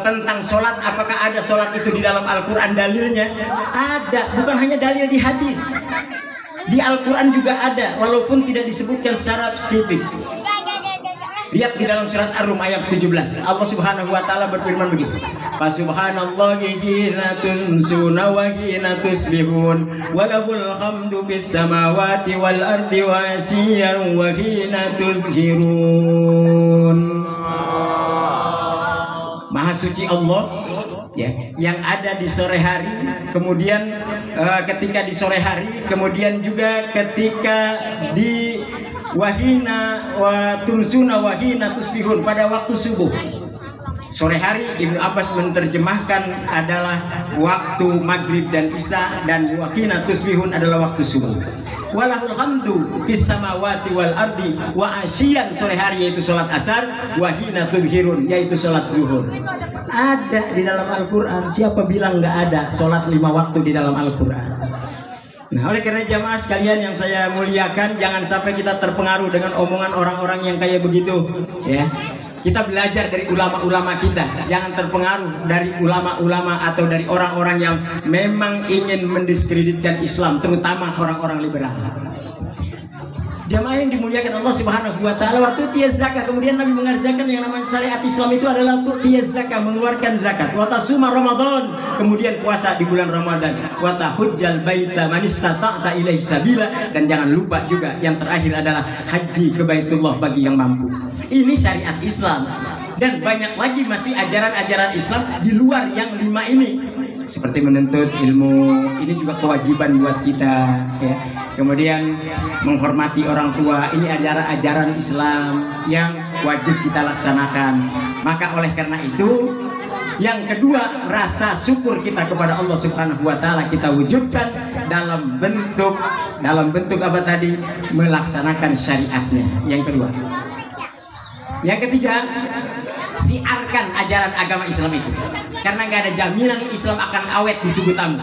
tentang sholat, apakah ada sholat itu di dalam Al-Quran, dalilnya ada, bukan hanya dalil di hadis, di Al-Quran juga ada, walaupun tidak disebutkan secara spesifik. Lihat di dalam surat Ar-Rum ayat 17. Allah Subhanahu wa taala berfirman begini. Fa subhanallahi hina tumsuna wa hina tusbihun wa lahul hamdu bis samawati wal ardi wa asyiyan wa hina tuzhirun. Maha suci Allah ya, yang ada di sore hari, kemudian ketika di sore hari, kemudian juga ketika di wahina wa tumsuna wahina tusbihun, pada waktu subuh. Sore hari Ibnu Abbas menerjemahkan adalah waktu maghrib dan isya, dan wahina tusbihun adalah waktu subuh. Walahul hamdu fis samawati wal ardi wa asyian, sore hari yaitu salat asar, wahina tudhirun yaitu salat zuhur. Ada di dalam Al-Qur'an. Siapa bilang nggak ada salat 5 waktu di dalam Al-Qur'an? Nah, oleh karena jamaah sekalian yang saya muliakan, jangan sampai kita terpengaruh dengan omongan orang-orang yang kayak begitu, ya. Kita belajar dari ulama-ulama kita, jangan terpengaruh dari ulama-ulama atau dari orang-orang yang memang ingin mendiskreditkan Islam, terutama orang-orang liberal. Jamaah yang dimuliakan Allah Subhanahu wa taala, waktu tiaz zakat, kemudian Nabi mengerjakan yang namanya syariat Islam itu adalah untuk tiaz zakat, mengeluarkan zakat. Wa tasuma Ramadan, kemudian puasa di bulan Ramadan. Wa tahujjal baita man istata'ta ilaihi sabila, dan jangan lupa juga yang terakhir adalah haji ke Baitullah bagi yang mampu. Ini syariat Islam, dan banyak lagi masih ajaran-ajaran Islam di luar yang 5 ini. Seperti menuntut ilmu, ini juga kewajiban buat kita, ya. Kemudian menghormati orang tua, ini ajaran-ajaran Islam yang wajib kita laksanakan. Maka oleh karena itu, yang kedua, rasa syukur kita kepada Allah Subhanahu wa taala kita wujudkan dalam bentuk apa tadi? Melaksanakan syariatnya. Yang kedua. Yang ketiga, siarkan ajaran agama Islam itu, karena nggak ada jaminan Islam akan awet di suku tamu,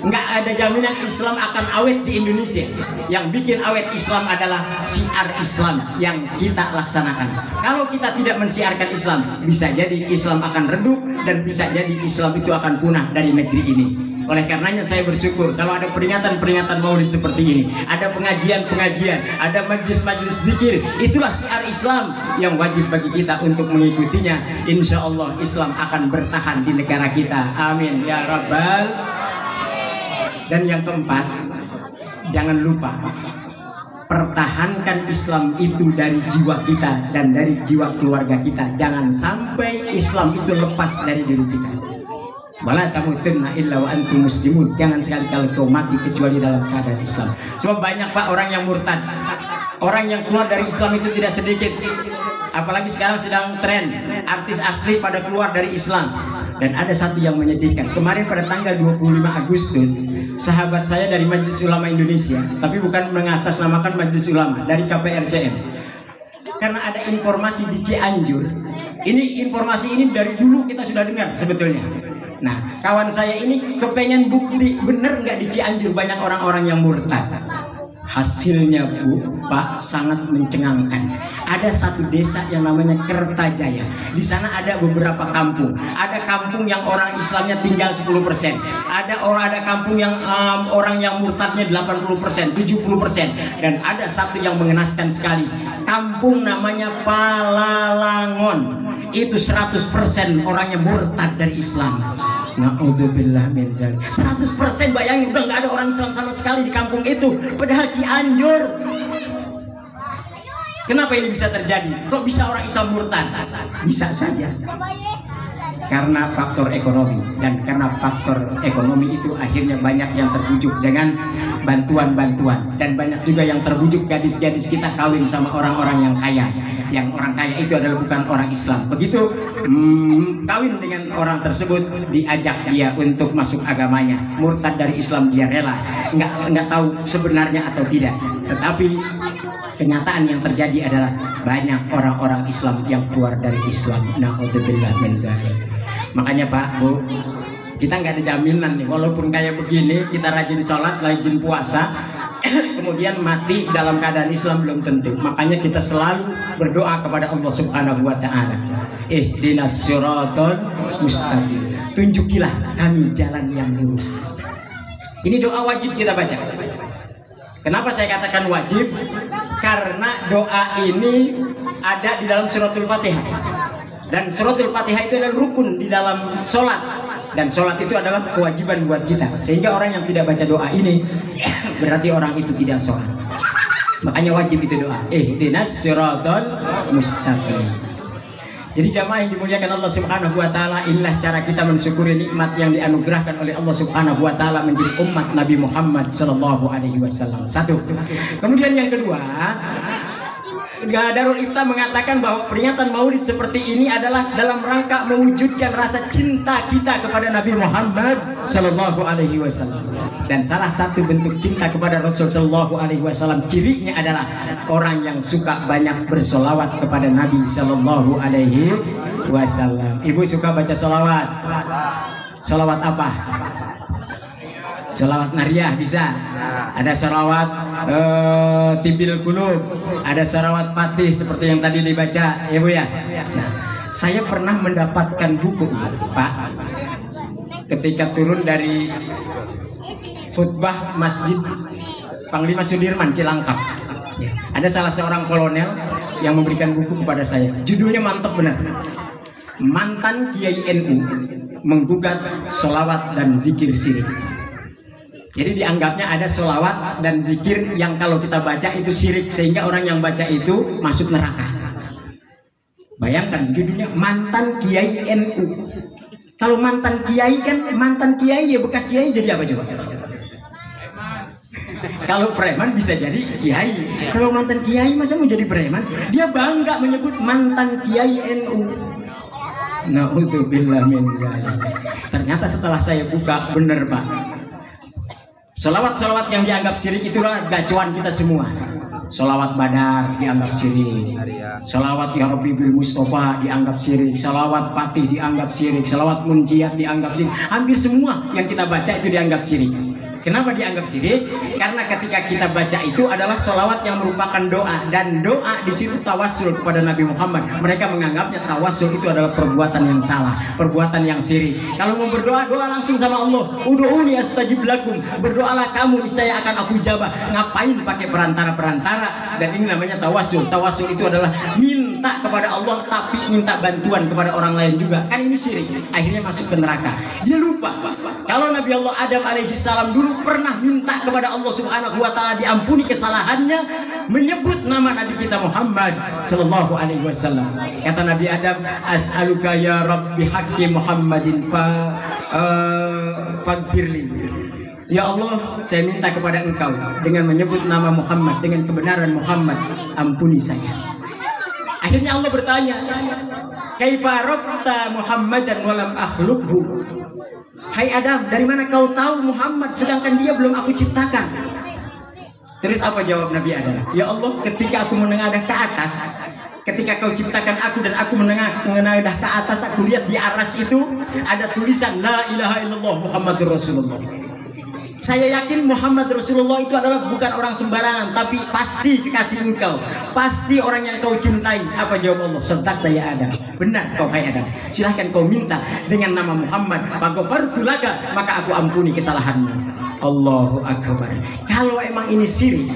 nggak ada jaminan Islam akan awet di Indonesia. Yang bikin awet Islam adalah siar Islam yang kita laksanakan. Kalau kita tidak mensiarkan Islam, bisa jadi Islam akan redup, dan bisa jadi Islam itu akan punah dari negeri ini. Oleh karenanya saya bersyukur kalau ada peringatan-peringatan maulid seperti ini, ada pengajian-pengajian, ada majlis-majlis zikir, itulah syiar Islam yang wajib bagi kita untuk mengikutinya. Insya Allah Islam akan bertahan di negara kita. Amin ya Rabbal. Dan yang keempat, jangan lupa pertahankan Islam itu dari jiwa kita dan dari jiwa keluarga kita. Jangan sampai Islam itu lepas dari diri kita. Wala tamutunna illa wa antum muslimun. Jangan sekali-kali kau mati kecuali dalam keadaan Islam. Sebab banyak Pak orang yang murtad. Orang yang keluar dari Islam itu tidak sedikit. Apalagi sekarang sedang tren artis-artis pada keluar dari Islam. Dan ada satu yang menyedihkan. Kemarin pada tanggal 25 Agustus, sahabat saya dari Majelis Ulama Indonesia, tapi bukan mengatasnamakan Majelis Ulama, dari KPRCM. Karena ada informasi di Cianjur. Informasi ini dari dulu kita sudah dengar sebetulnya. Nah, kawan saya ini kepengen bukti bener nggak di Cianjur banyak orang-orang yang murtad. Hasilnya Bu, Pak, sangat mencengangkan. Ada satu desa yang namanya Kertajaya. Di sana ada beberapa kampung. Ada kampung yang orang Islamnya tinggal 10%. Ada kampung yang orang yang murtadnya 80%, 70%. Dan ada satu yang mengenaskan sekali. Kampung namanya Palalangon. Itu 100% orangnya murtad dari Islam. Na'udzubillah min dzalik. 100%, bayangin, udah nggak ada orang Islam sama sekali di kampung itu. Padahal Cianjur. Kenapa ini bisa terjadi? Kok bisa orang Islam murtad? Bisa saja karena faktor ekonomi, dan karena faktor ekonomi itu akhirnya banyak yang terbujuk dengan bantuan-bantuan, dan banyak juga yang terbujuk gadis-gadis kita kawin sama orang-orang yang kaya. Yang orang kaya itu adalah bukan orang Islam. Begitu kawin dengan orang tersebut, diajak dia untuk masuk agamanya, murtad dari Islam, dia rela, nggak tahu sebenarnya atau tidak. Tetapi kenyataan yang terjadi adalah banyak orang-orang Islam yang keluar dari Islam. Na'udzubillah min dzalik. Makanya Pak, Bu, kita nggak ada jaminan nih, walaupun kayak begini kita rajin sholat, rajin puasa, kemudian mati dalam keadaan Islam belum tentu. Makanya kita selalu berdoa kepada Allah Subhanahu wa Ta'ala. Ihdinas siratal mustaqim. Tunjukilah kami jalan yang lurus. Ini doa wajib kita baca. Kenapa saya katakan wajib? Karena doa ini ada di dalam suratul Fatihah. Dan suratul Fatihah itu adalah rukun di dalam sholat. Dan sholat itu adalah kewajiban buat kita. Sehingga orang yang tidak baca doa ini berarti orang itu tidak sholat. Makanya wajib itu doa. Ihdinas siratal mustaqim. Jadi jamaah yang dimuliakan Allah Subhanahu wa Ta'ala, inilah cara kita mensyukuri nikmat yang dianugerahkan oleh Allah Subhanahu wa Ta'ala menjadi umat Nabi Muhammad sallallahu alaihi wasallam. Satu. Kemudian yang kedua, Darul Ifta mengatakan bahwa peringatan Maulid seperti ini adalah dalam rangka mewujudkan rasa cinta kita kepada Nabi Muhammad sallallahu alaihi wasallam. Dan salah satu bentuk cinta kepada Rasul sallallahu alaihi wasallam, cirinya adalah orang yang suka banyak bersolawat kepada Nabi sallallahu alaihi wasallam. Ibu suka baca solawat? Solawat apa? Solawat Nariyah bisa. Ada solawat Tibil Qulub, ada solawat Fatih seperti yang tadi dibaca, ya Bu ya. Nah, saya pernah mendapatkan buku, Pak, ketika turun dari khutbah Masjid Panglima Sudirman Cilangkap. Ada salah seorang kolonel yang memberikan buku kepada saya. Judulnya mantap benar. Mantan Kiai NU menggugat solawat dan zikir syirik. Jadi dianggapnya ada solawat dan zikir yang kalau kita baca itu syirik, sehingga orang yang baca itu masuk neraka. Bayangkan judulnya mantan Kiai NU. Kalau mantan Kiai kan mantan Kiai, ya bekas Kiai jadi apa coba? Kalau preman bisa jadi Kiai. Kalau mantan Kiai masa mau jadi preman? Dia bangga menyebut mantan Kiai NU. Na'udzubillah min dzalik. Ternyata setelah saya buka, bener Pak, solawat-solawat yang dianggap syirik itulah gacuan kita semua. Solawat Badar dianggap syirik, solawat Ya Rabbi bil Mustafa dianggap syirik, solawat Fatih dianggap syirik, solawat Munjiat dianggap syirik. Hampir semua yang kita baca itu dianggap syirik. Kenapa dianggap syirik? Karena ketika kita baca itu adalah solawat yang merupakan doa, dan doa di situ tawassul kepada Nabi Muhammad. Mereka menganggapnya tawassul itu adalah perbuatan yang salah, perbuatan yang syirik. Kalau mau berdoa, doa langsung sama Allah. Ud'uni astajib lakum. Berdoalah kamu, niscaya akan aku jawab. Ngapain pakai perantara-perantara? Dan ini namanya tawassul. Tawassul itu adalah minta kepada Allah tapi minta bantuan kepada orang lain juga. Kan ini syirik. Akhirnya masuk ke neraka. Dia lupa kalau Nabi Allah Adam alaihi salam dulu pernah minta kepada Allah Subhanahu wa Ta'ala diampuni kesalahannya, menyebut nama Nabi kita Muhammad sallallahu alaihi wasallam. Kata Nabi Adam, as'aluka ya Rabbi haqqi Muhammadin faghfirli. Ya Allah, saya minta kepada Engkau dengan menyebut nama Muhammad, dengan kebenaran Muhammad, ampuni saya. Akhirnya Allah bertanya, kaifa rabta Muhammadan walam akhluqhu? Hai Adam, dari mana kau tahu Muhammad sedangkan dia belum aku ciptakan? Terus apa jawab Nabi Adam? Ya Allah, ketika aku menengadah ke atas, ketika kau ciptakan aku dan aku menengadah ke atas, aku lihat di aras itu ada tulisan La ilaha illallah Muhammadur Rasulullah. Saya yakin Muhammad Rasulullah itu adalah bukan orang sembarangan, tapi pasti kekasih engkau, pasti orang yang kau cintai. Apa jawab Allah? Sadaqta ya Adam. Benar kau hai Adam. Silahkan kau minta dengan nama Muhammad, faghfartu laka, maka aku ampuni kesalahanmu. Allahu Akbar. Kalau emang ini syirik,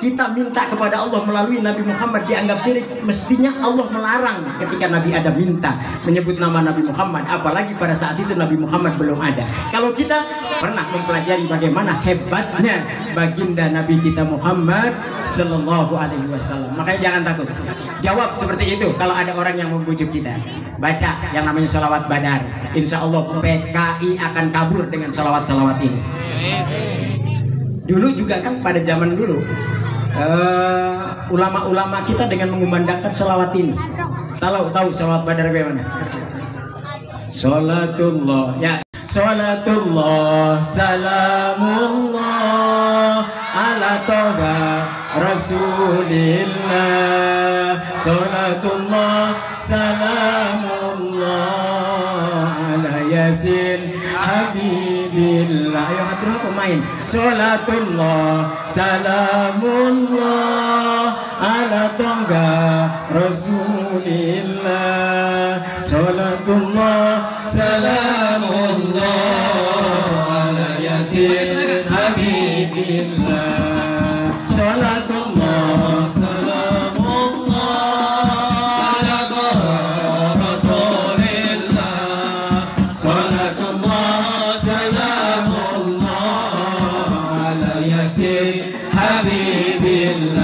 kita minta kepada Allah melalui Nabi Muhammad dianggap syirik, mestinya Allah melarang ketika Nabi Adam minta menyebut nama Nabi Muhammad, apalagi pada saat itu Nabi Muhammad belum ada. Kalau kita pernah mempelajari bagaimana hebatnya baginda Nabi kita Muhammad Sallallahu Alaihi Wasallam, makanya jangan takut. Jawab seperti itu kalau ada orang yang membujuk kita. Baca yang namanya sholawat Badar. Insya Allah PKI akan kabur dengan sholawat-sholawat ini. Dulu juga kan pada zaman dulu ulama-ulama kita dengan mengumandangkan sholawat ini. Tahu sholawat Badar bagaimana? Sholatullah ya, sholatullah salamullah ala toba Rasulillah, sholatullah salamullah ala yasin habibillah. Ayo hadrah pemain. Sholatullah salamullah ala tongga Rasulillah, sholatullah salamullah ala yasin habibillah, sholatullah salamullah ala tongga Rasulillah, sholatullah salamullah ala yasin habibillah,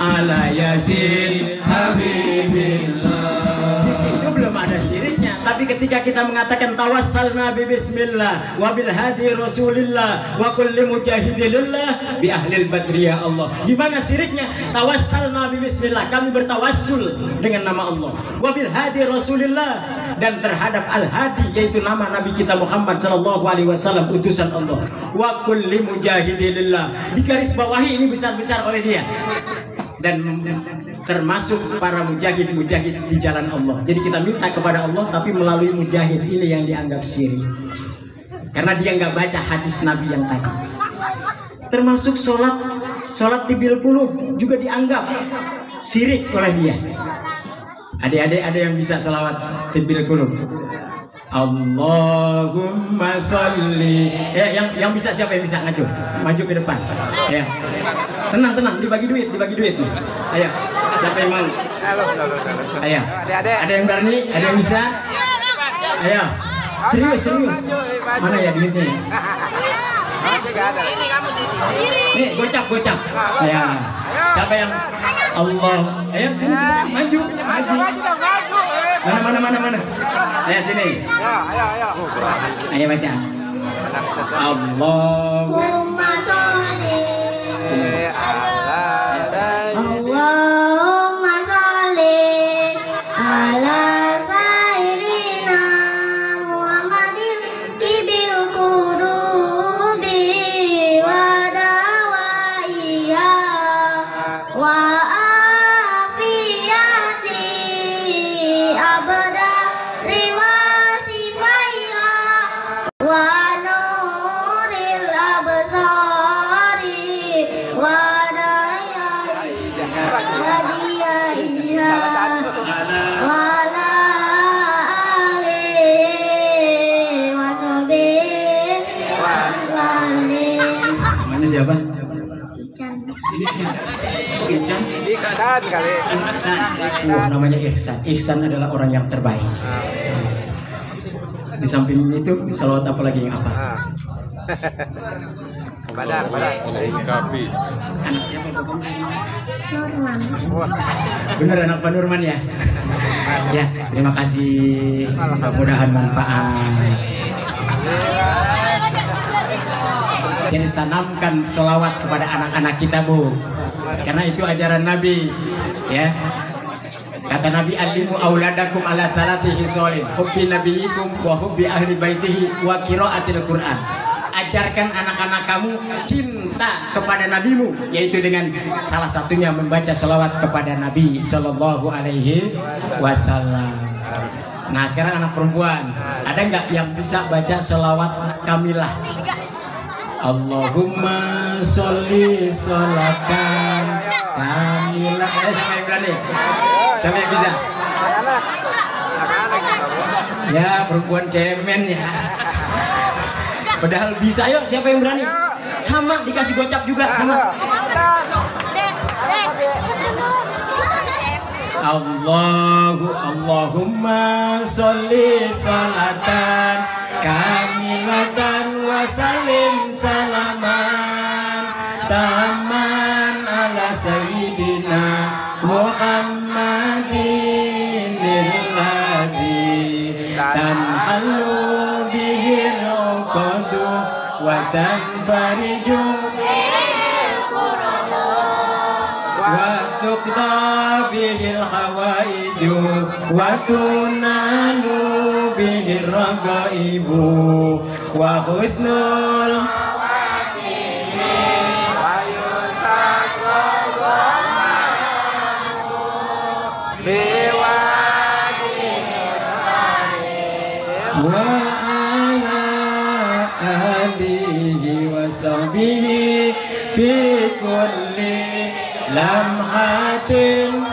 ala yasin habibillah. Di situ belum ada syiriknya, tapi ketika kita mengatakan tawassalna bi bismillah wa bil hadi rasulillah wa kulli mujahidillah bi ahlil badriyah Allah. Di mana syiriknya? Tawassalna bi bismillah, kami bertawassul dengan nama Allah, wa bil hadi rasulillah, dan terhadap al-hadi yaitu nama Nabi kita Muhammad sallallahu alaihi wasallam utusan Allah, wa kulli mujahidillah, digarisbawahi ini besar-besar oleh dia, dan termasuk para mujahid-mujahid di jalan Allah. Jadi kita minta kepada Allah tapi melalui mujahid, ini yang dianggap syirik karena dia nggak baca hadis Nabi yang tadi. Termasuk sholat tibil qulub juga dianggap syirik oleh dia. Adik-adik ada yang bisa sholawat tibil qulub? Allahumma sholli. Yang bisa siapa yang bisa ngaco? Maju ke depan. Ya. Tenang, dibagi duit nih. Ayo. Siapa yang mau? Ayo. Ada yang berani? Ada yang bisa? Ayo. Serius. Mana ya duitnya? Nih, gocap. Ayo. Siapa yang Allah? Ayo sini, maju. Mana? Ayo sini. Ayo baca. Allahumma sholli ala sayyidina Muhammadin kibil qurubi wa dawaiha wa afiyati abda riwasifaiha wa nuril absari wa siapa? Ihsan kali. Ihsan. Namanya Ihsan. Ihsan adalah orang yang terbaik. Di samping itu salawat apa lagi yang apa? Badar. Kafi. Anak siapa Bapak? Nurman. Bener anak Pak Nurman ya? Ya, terima kasih. Mudah-mudahan manfaat. Jadi tanamkan selawat kepada anak-anak kita, Bu, karena itu ajaran Nabi, ya. Kata Nabi, alimu auladakum ala thalathi hisolin, hubbi nabiyikum wa hubbi ahli baitihi wa qiraatil Qur'an. Ajarkan anak-anak kamu cinta kepada nabimu, yaitu dengan salah satunya membaca selawat kepada Nabi Sallallahu Alaihi Wasallam. Nah, sekarang anak perempuan, ada nggak yang bisa baca selawat kamilah? Allahumma sholli sholatan kamilah. Siapa yang berani? Siapa yang bisa? Ya, perempuan cemen ya. Padahal bisa. Ayo, siapa yang berani? Sama, dikasih gocap juga sama. Allahumma sholli sholatan kamilatan wa salim salaman taman ala sayyidina Muhammadin alladhi tanhalu bihil uqadu wa tanfariju wa tuqda bihil hawaiju wa tunalu bihir ragaibu wa husnul wa ala alihi wa sahbihi fi kulli lamhatin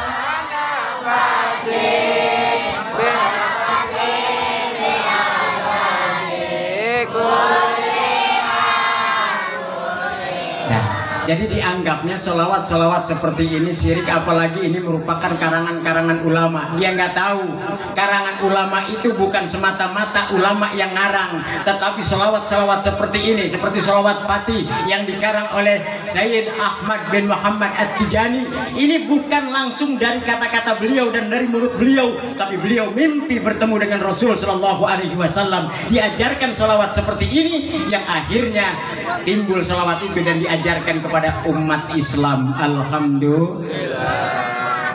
Jadi dianggapnya selawat-selawat seperti ini syirik, apalagi ini merupakan karangan-karangan ulama. Dia nggak tahu karangan ulama itu bukan semata-mata ulama yang ngarang, tetapi selawat-selawat seperti ini, seperti selawat Fatih yang dikarang oleh Sayyid Ahmad bin Muhammad At-Tijani. Ini bukan langsung dari kata-kata beliau dan dari mulut beliau, tapi beliau mimpi bertemu dengan Rasul Shallallahu Alaihi Wasallam. Diajarkan selawat seperti ini yang akhirnya timbul selawat itu dan diajarkan kepada umat Islam. Alhamdulillah.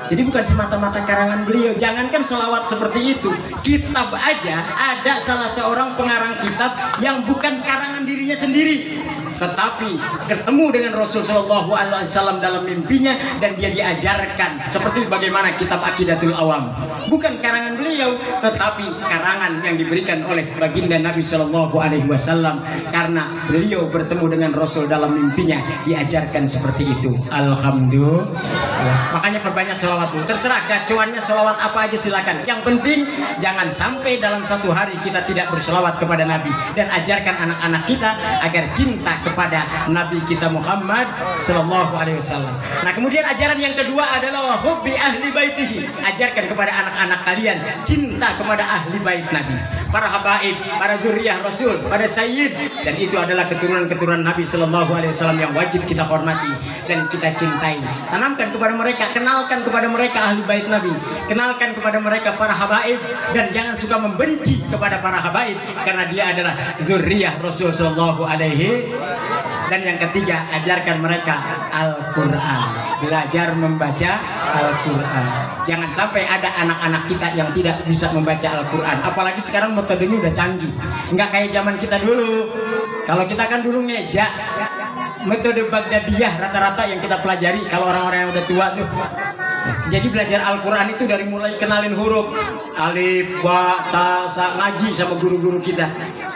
Jadi bukan semata-mata karangan beliau. Jangankan selawat seperti itu, kitab aja ada salah seorang pengarang kitab yang bukan karangan dirinya sendiri, tetapi ketemu dengan Rasul Shallallahu Alaihi Wasallam dalam mimpinya dan dia diajarkan seperti bagaimana kitab Aqidatul Awam. Bukan karangan beliau, tetapi karangan yang diberikan oleh baginda Nabi Shallallahu Alaihi Wasallam karena beliau bertemu dengan Rasul dalam mimpinya, diajarkan seperti itu. Alhamdulillah. Makanya perbanyak selawat. Terserah gacuannya selawat apa aja silakan. Yang penting jangan sampai dalam satu hari kita tidak berselawat kepada Nabi, dan ajarkan anak-anak kita agar cinta kepada Nabi kita Muhammad Sallallahu Alaihi Wasallam. Nah, kemudian ajaran yang kedua adalah hubbi ahli baitihi. Ajarkan kepada anak-anak kalian cinta kepada ahli bait Nabi, para habaib, para zuriyah Rasul, para sayyid, dan itu adalah keturunan-keturunan Nabi Sallallahu Alaihi Wasallam yang wajib kita hormati dan kita cintai. Tanamkan kepada mereka, kenalkan kepada mereka ahli bait Nabi, kenalkan kepada mereka para habaib, dan jangan suka membenci kepada para habaib karena dia adalah zuriyah Rasul Sallallahu Alaihi. Dan yang ketiga, ajarkan mereka Al-Quran, belajar membaca Al-Quran. Jangan sampai ada anak-anak kita yang tidak bisa membaca Al-Quran. Apalagi sekarang metodenya udah canggih, nggak kayak zaman kita dulu. Kalau kita kan dulu ngeja, metode Baghdadiyah rata-rata yang kita pelajari kalau orang-orang yang udah tua tuh. Jadi belajar Al-Quran itu dari mulai kenalin huruf alif, ba, ta, sa, ngaji sama guru-guru kita,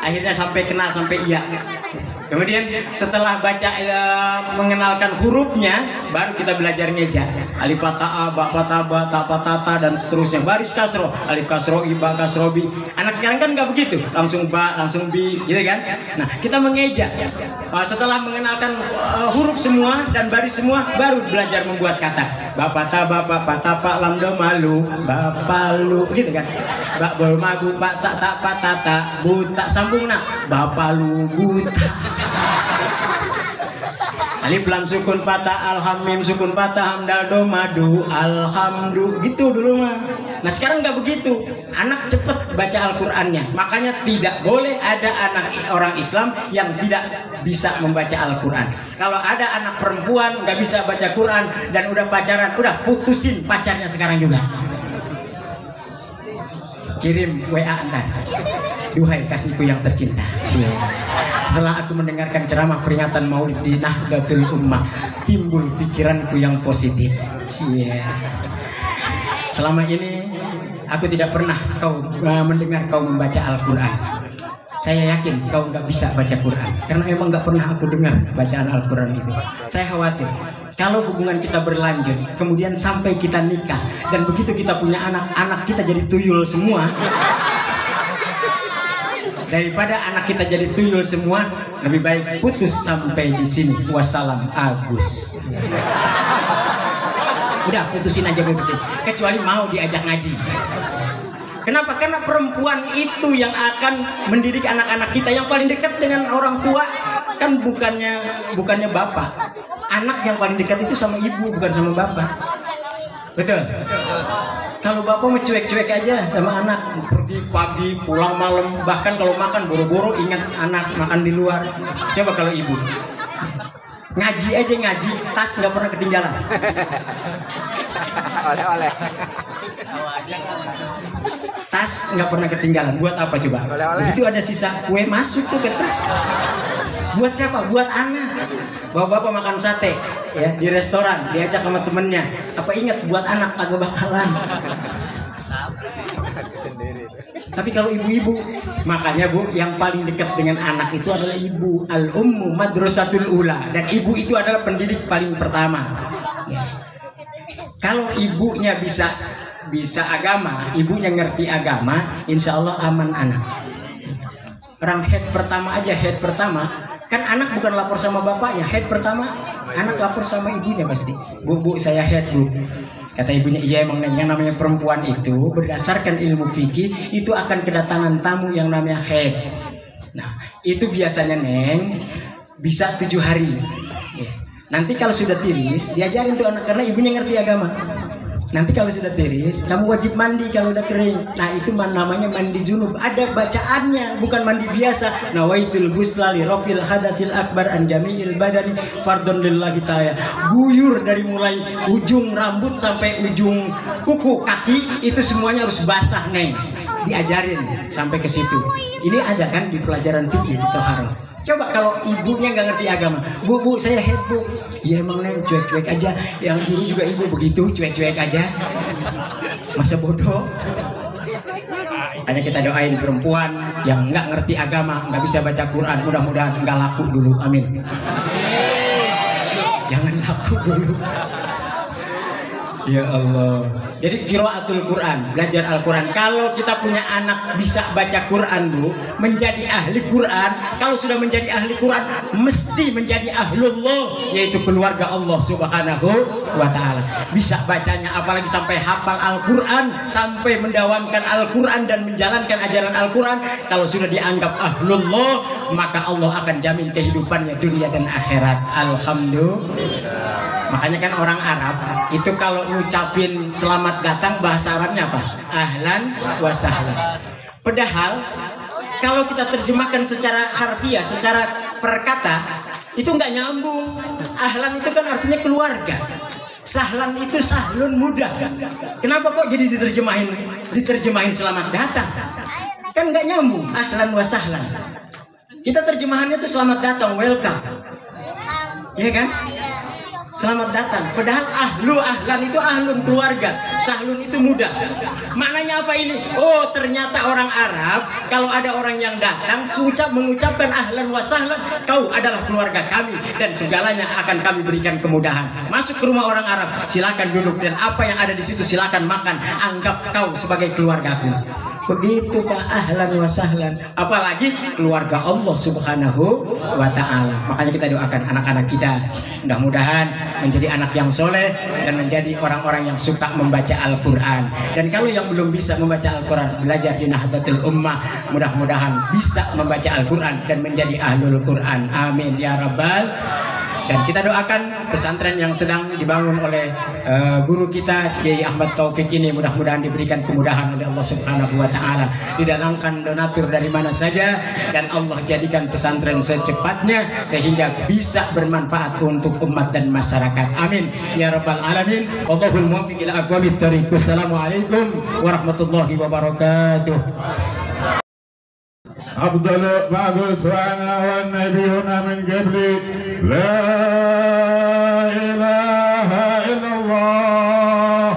akhirnya sampai kenal sampai iya. Kemudian setelah baca mengenalkan hurufnya, baru kita belajar ngeja. Alif patah, ba patah, ba ta patata, dan seterusnya. Baris kasroh, alif kasroh, iba kasroh, bi. Anak sekarang kan nggak begitu, langsung ba, langsung bi, gitu kan? Nah, kita mengeja. Setelah mengenalkan huruf semua dan baris semua, baru belajar membuat kata. Ba patah, ba patah, pak lamdo malu, ba palu, gitu kan? Ba bol magu, pak tak tak patata, buta sambung nak, ba palu buta. Alif lam sukun patah, alhamim sukun patah, hamdal do madu, alhamdu, gitu dulu mah. Nah sekarang nggak begitu, anak cepet baca Al-Qur'annya. Makanya tidak boleh ada anak orang Islam yang tidak bisa membaca Al-Quran. Kalau ada anak perempuan nggak bisa baca Quran dan udah pacaran, udah putusin pacarnya sekarang juga. Kirim WA antar. Duhai kasihku yang tercinta. Setelah aku mendengarkan ceramah peringatan Maulid di Nahdlatul Ummah, timbul pikiranku yang positif. Selama ini aku tidak pernah mendengar kau membaca Al-Quran. Saya yakin kau nggak bisa baca Quran karena emang nggak pernah aku dengar bacaan Al-Quran itu. Saya khawatir kalau hubungan kita berlanjut, kemudian sampai kita nikah, dan begitu kita punya anak kita jadi tuyul semua. Daripada anak kita jadi tuyul semua, lebih baik putus sampai di sini. Wassalam Agus. Udah putusin aja, putusin. Kecuali mau diajak ngaji. Kenapa? Karena perempuan itu yang akan mendidik anak-anak kita. Yang paling dekat dengan orang tua kan bukannya bapak. Anak yang paling dekat itu sama ibu, bukan sama bapak. Betul? Kalau bapak mau cuek-cuek aja sama anak, pergi pagi, pulang malam, bahkan kalau makan boro-boro ingat anak makan di luar. Coba kalau ibu ngaji aja, ngaji, tas nggak pernah ketinggalan. Oleh-oleh. Tas nggak pernah ketinggalan. Buat apa coba? Begitu ada sisa kue masuk tuh ke tas. Buat siapa? Buat anak. Bapak-bapak makan sate ya di restoran, diajak sama temennya. Apa ingat buat anak agak bakalan. Tapi kalau ibu-ibu, makanya Bu, yang paling dekat dengan anak itu adalah ibu. Al-ummu madrasatul ula, dan ibu itu adalah pendidik paling pertama. Ya. Kalau ibunya bisa agama, ibunya ngerti agama, insya Allah aman anak. Orang head pertama aja, head pertama kan anak bukan lapor sama bapaknya, head pertama anak lapor sama ibunya pasti. Bu, saya head Bu. Kata ibunya, iya emang Neng, yang namanya perempuan itu berdasarkan ilmu fikih itu akan kedatangan tamu yang namanya head. Nah itu biasanya Neng bisa 7 hari. Nanti kalau sudah tiris diajarin tuh anak, karena ibunya ngerti agama. Nanti kalau sudah tiris, kamu wajib mandi kalau udah kering. Nah itu namanya mandi junub. Ada bacaannya, bukan mandi biasa. Nawaitul ghusla li rafil hadasil akbar an jami'il badani fardhon lillahi ta'ala. Guyur dari mulai ujung rambut sampai ujung kuku kaki itu semuanya harus basah Neng. Diajarin sampai ke situ. Ini ada kan di pelajaran fikih di Toharoh. Coba kalau ibunya nggak ngerti agama, Bu, saya head Bu. Ya emang Neng, cuek-cuek aja. Yang dulu juga ibu begitu, cuek-cuek aja. Masa bodoh. Hanya kita doain perempuan yang nggak ngerti agama, nggak bisa baca Quran, mudah-mudahan nggak laku dulu, amin. Jangan laku dulu. Ya Allah. Jadi qiraatul Quran, belajar Al-Quran. Kalau kita punya anak bisa baca Quran Bu, menjadi ahli Quran. Kalau sudah menjadi ahli Quran, mesti menjadi ahlullah, yaitu keluarga Allah Subhanahu wa ta'ala. Bisa bacanya, apalagi sampai hafal Al-Quran, sampai mendawamkan Al-Quran dan menjalankan ajaran Al-Quran. Kalau sudah dianggap ahlullah, maka Allah akan jamin kehidupannya dunia dan akhirat. Alhamdulillah. Makanya kan orang Arab itu kalau ngucapin selamat datang bahasa Arabnya apa? Ahlan wa sahlan. Padahal kalau kita terjemahkan secara harfiah, secara perkata itu nggak nyambung. Ahlan itu kan artinya keluarga. Sahlan itu sahlun mudah. Kenapa kok jadi diterjemahin selamat datang? Kan nggak nyambung. Ahlan wa sahlan. Kita terjemahannya tuh selamat datang, welcome. Iya kan? Selamat datang. Padahal ahlan itu ahlun keluarga, sahlun itu muda. Maknanya apa ini? Oh ternyata orang Arab kalau ada orang yang datang mengucapkan ahlan wa sahlan, kau adalah keluarga kami dan segalanya akan kami berikan kemudahan. Masuk ke rumah orang Arab, silakan duduk dan apa yang ada di situ silakan makan. Anggap kau sebagai keluargaku. Begitu Pak, ahlan wa sahlan. Apalagi keluarga Allah Subhanahu wa ta'ala. Makanya kita doakan anak-anak kita mudah-mudahan menjadi anak yang soleh dan menjadi orang-orang yang suka membaca Al-Quran. Dan kalau yang belum bisa membaca Al-Quran, belajar di Nahdlatul Ummah, mudah-mudahan bisa membaca Al-Quran dan menjadi ahlul Quran. Amin ya rabbal Dan kita doakan pesantren yang sedang dibangun oleh guru kita Kiai Ahmad Taufik ini mudah-mudahan diberikan kemudahan oleh Allah Subhanahu wa taala, didatangkan donatur dari mana saja, dan Allah jadikan pesantren secepatnya sehingga bisa bermanfaat untuk umat dan masyarakat. Amin ya rabbal alamin. Wallahul muwaffiq ila aqwamit thoriq. Wassalamualaikum warahmatullahi wabarakatuh. أفضل ما قلت أنا والنبيون من قبلي لا إله إلا الله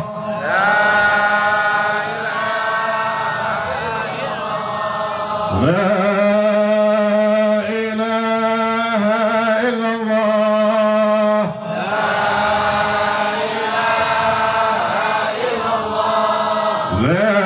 لا إله إلا الله لا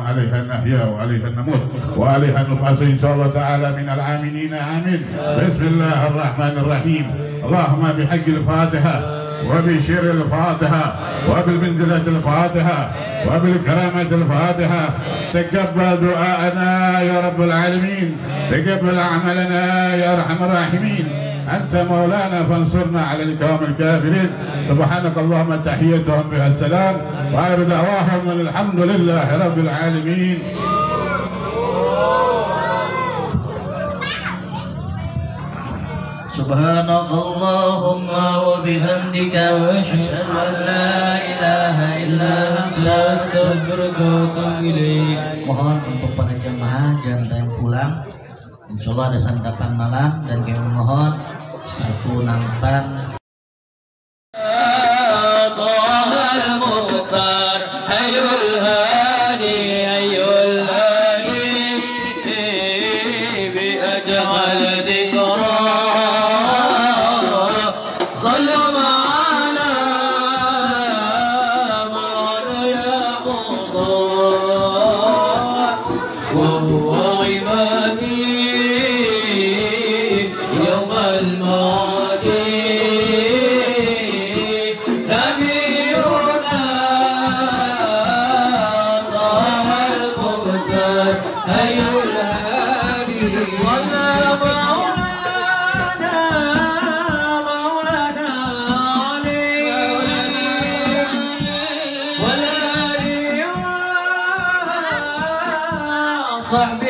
عليها نحيا وعليها نموت وعليها نبعث إن شاء الله تعالى من العاملين. آمين. بسم الله الرحمن الرحيم. اللهم بحق الفاتحة وبشر الفاتحة وبالمنزلة الفاتحة وبالكرامة الفاتحة تقبل دعاءنا يا رب العالمين، تقبل عملنا يا أرحم الراحمين. أنت مولانا فانصرنا على القوم الكافرين. سبحانك اللهم تحيتهم بها السلام وآخر دعواهم من الحمد لله رب العالمين. سبحانك اللهم وبحمدك وأشهد أن لا إله إلا أنت أستغفرك وأتوب إليك. Mohon untuk para jemaah jangan yang pulang. Insya Allah ada santapan malam dan kami mohon satu nampan. صحبي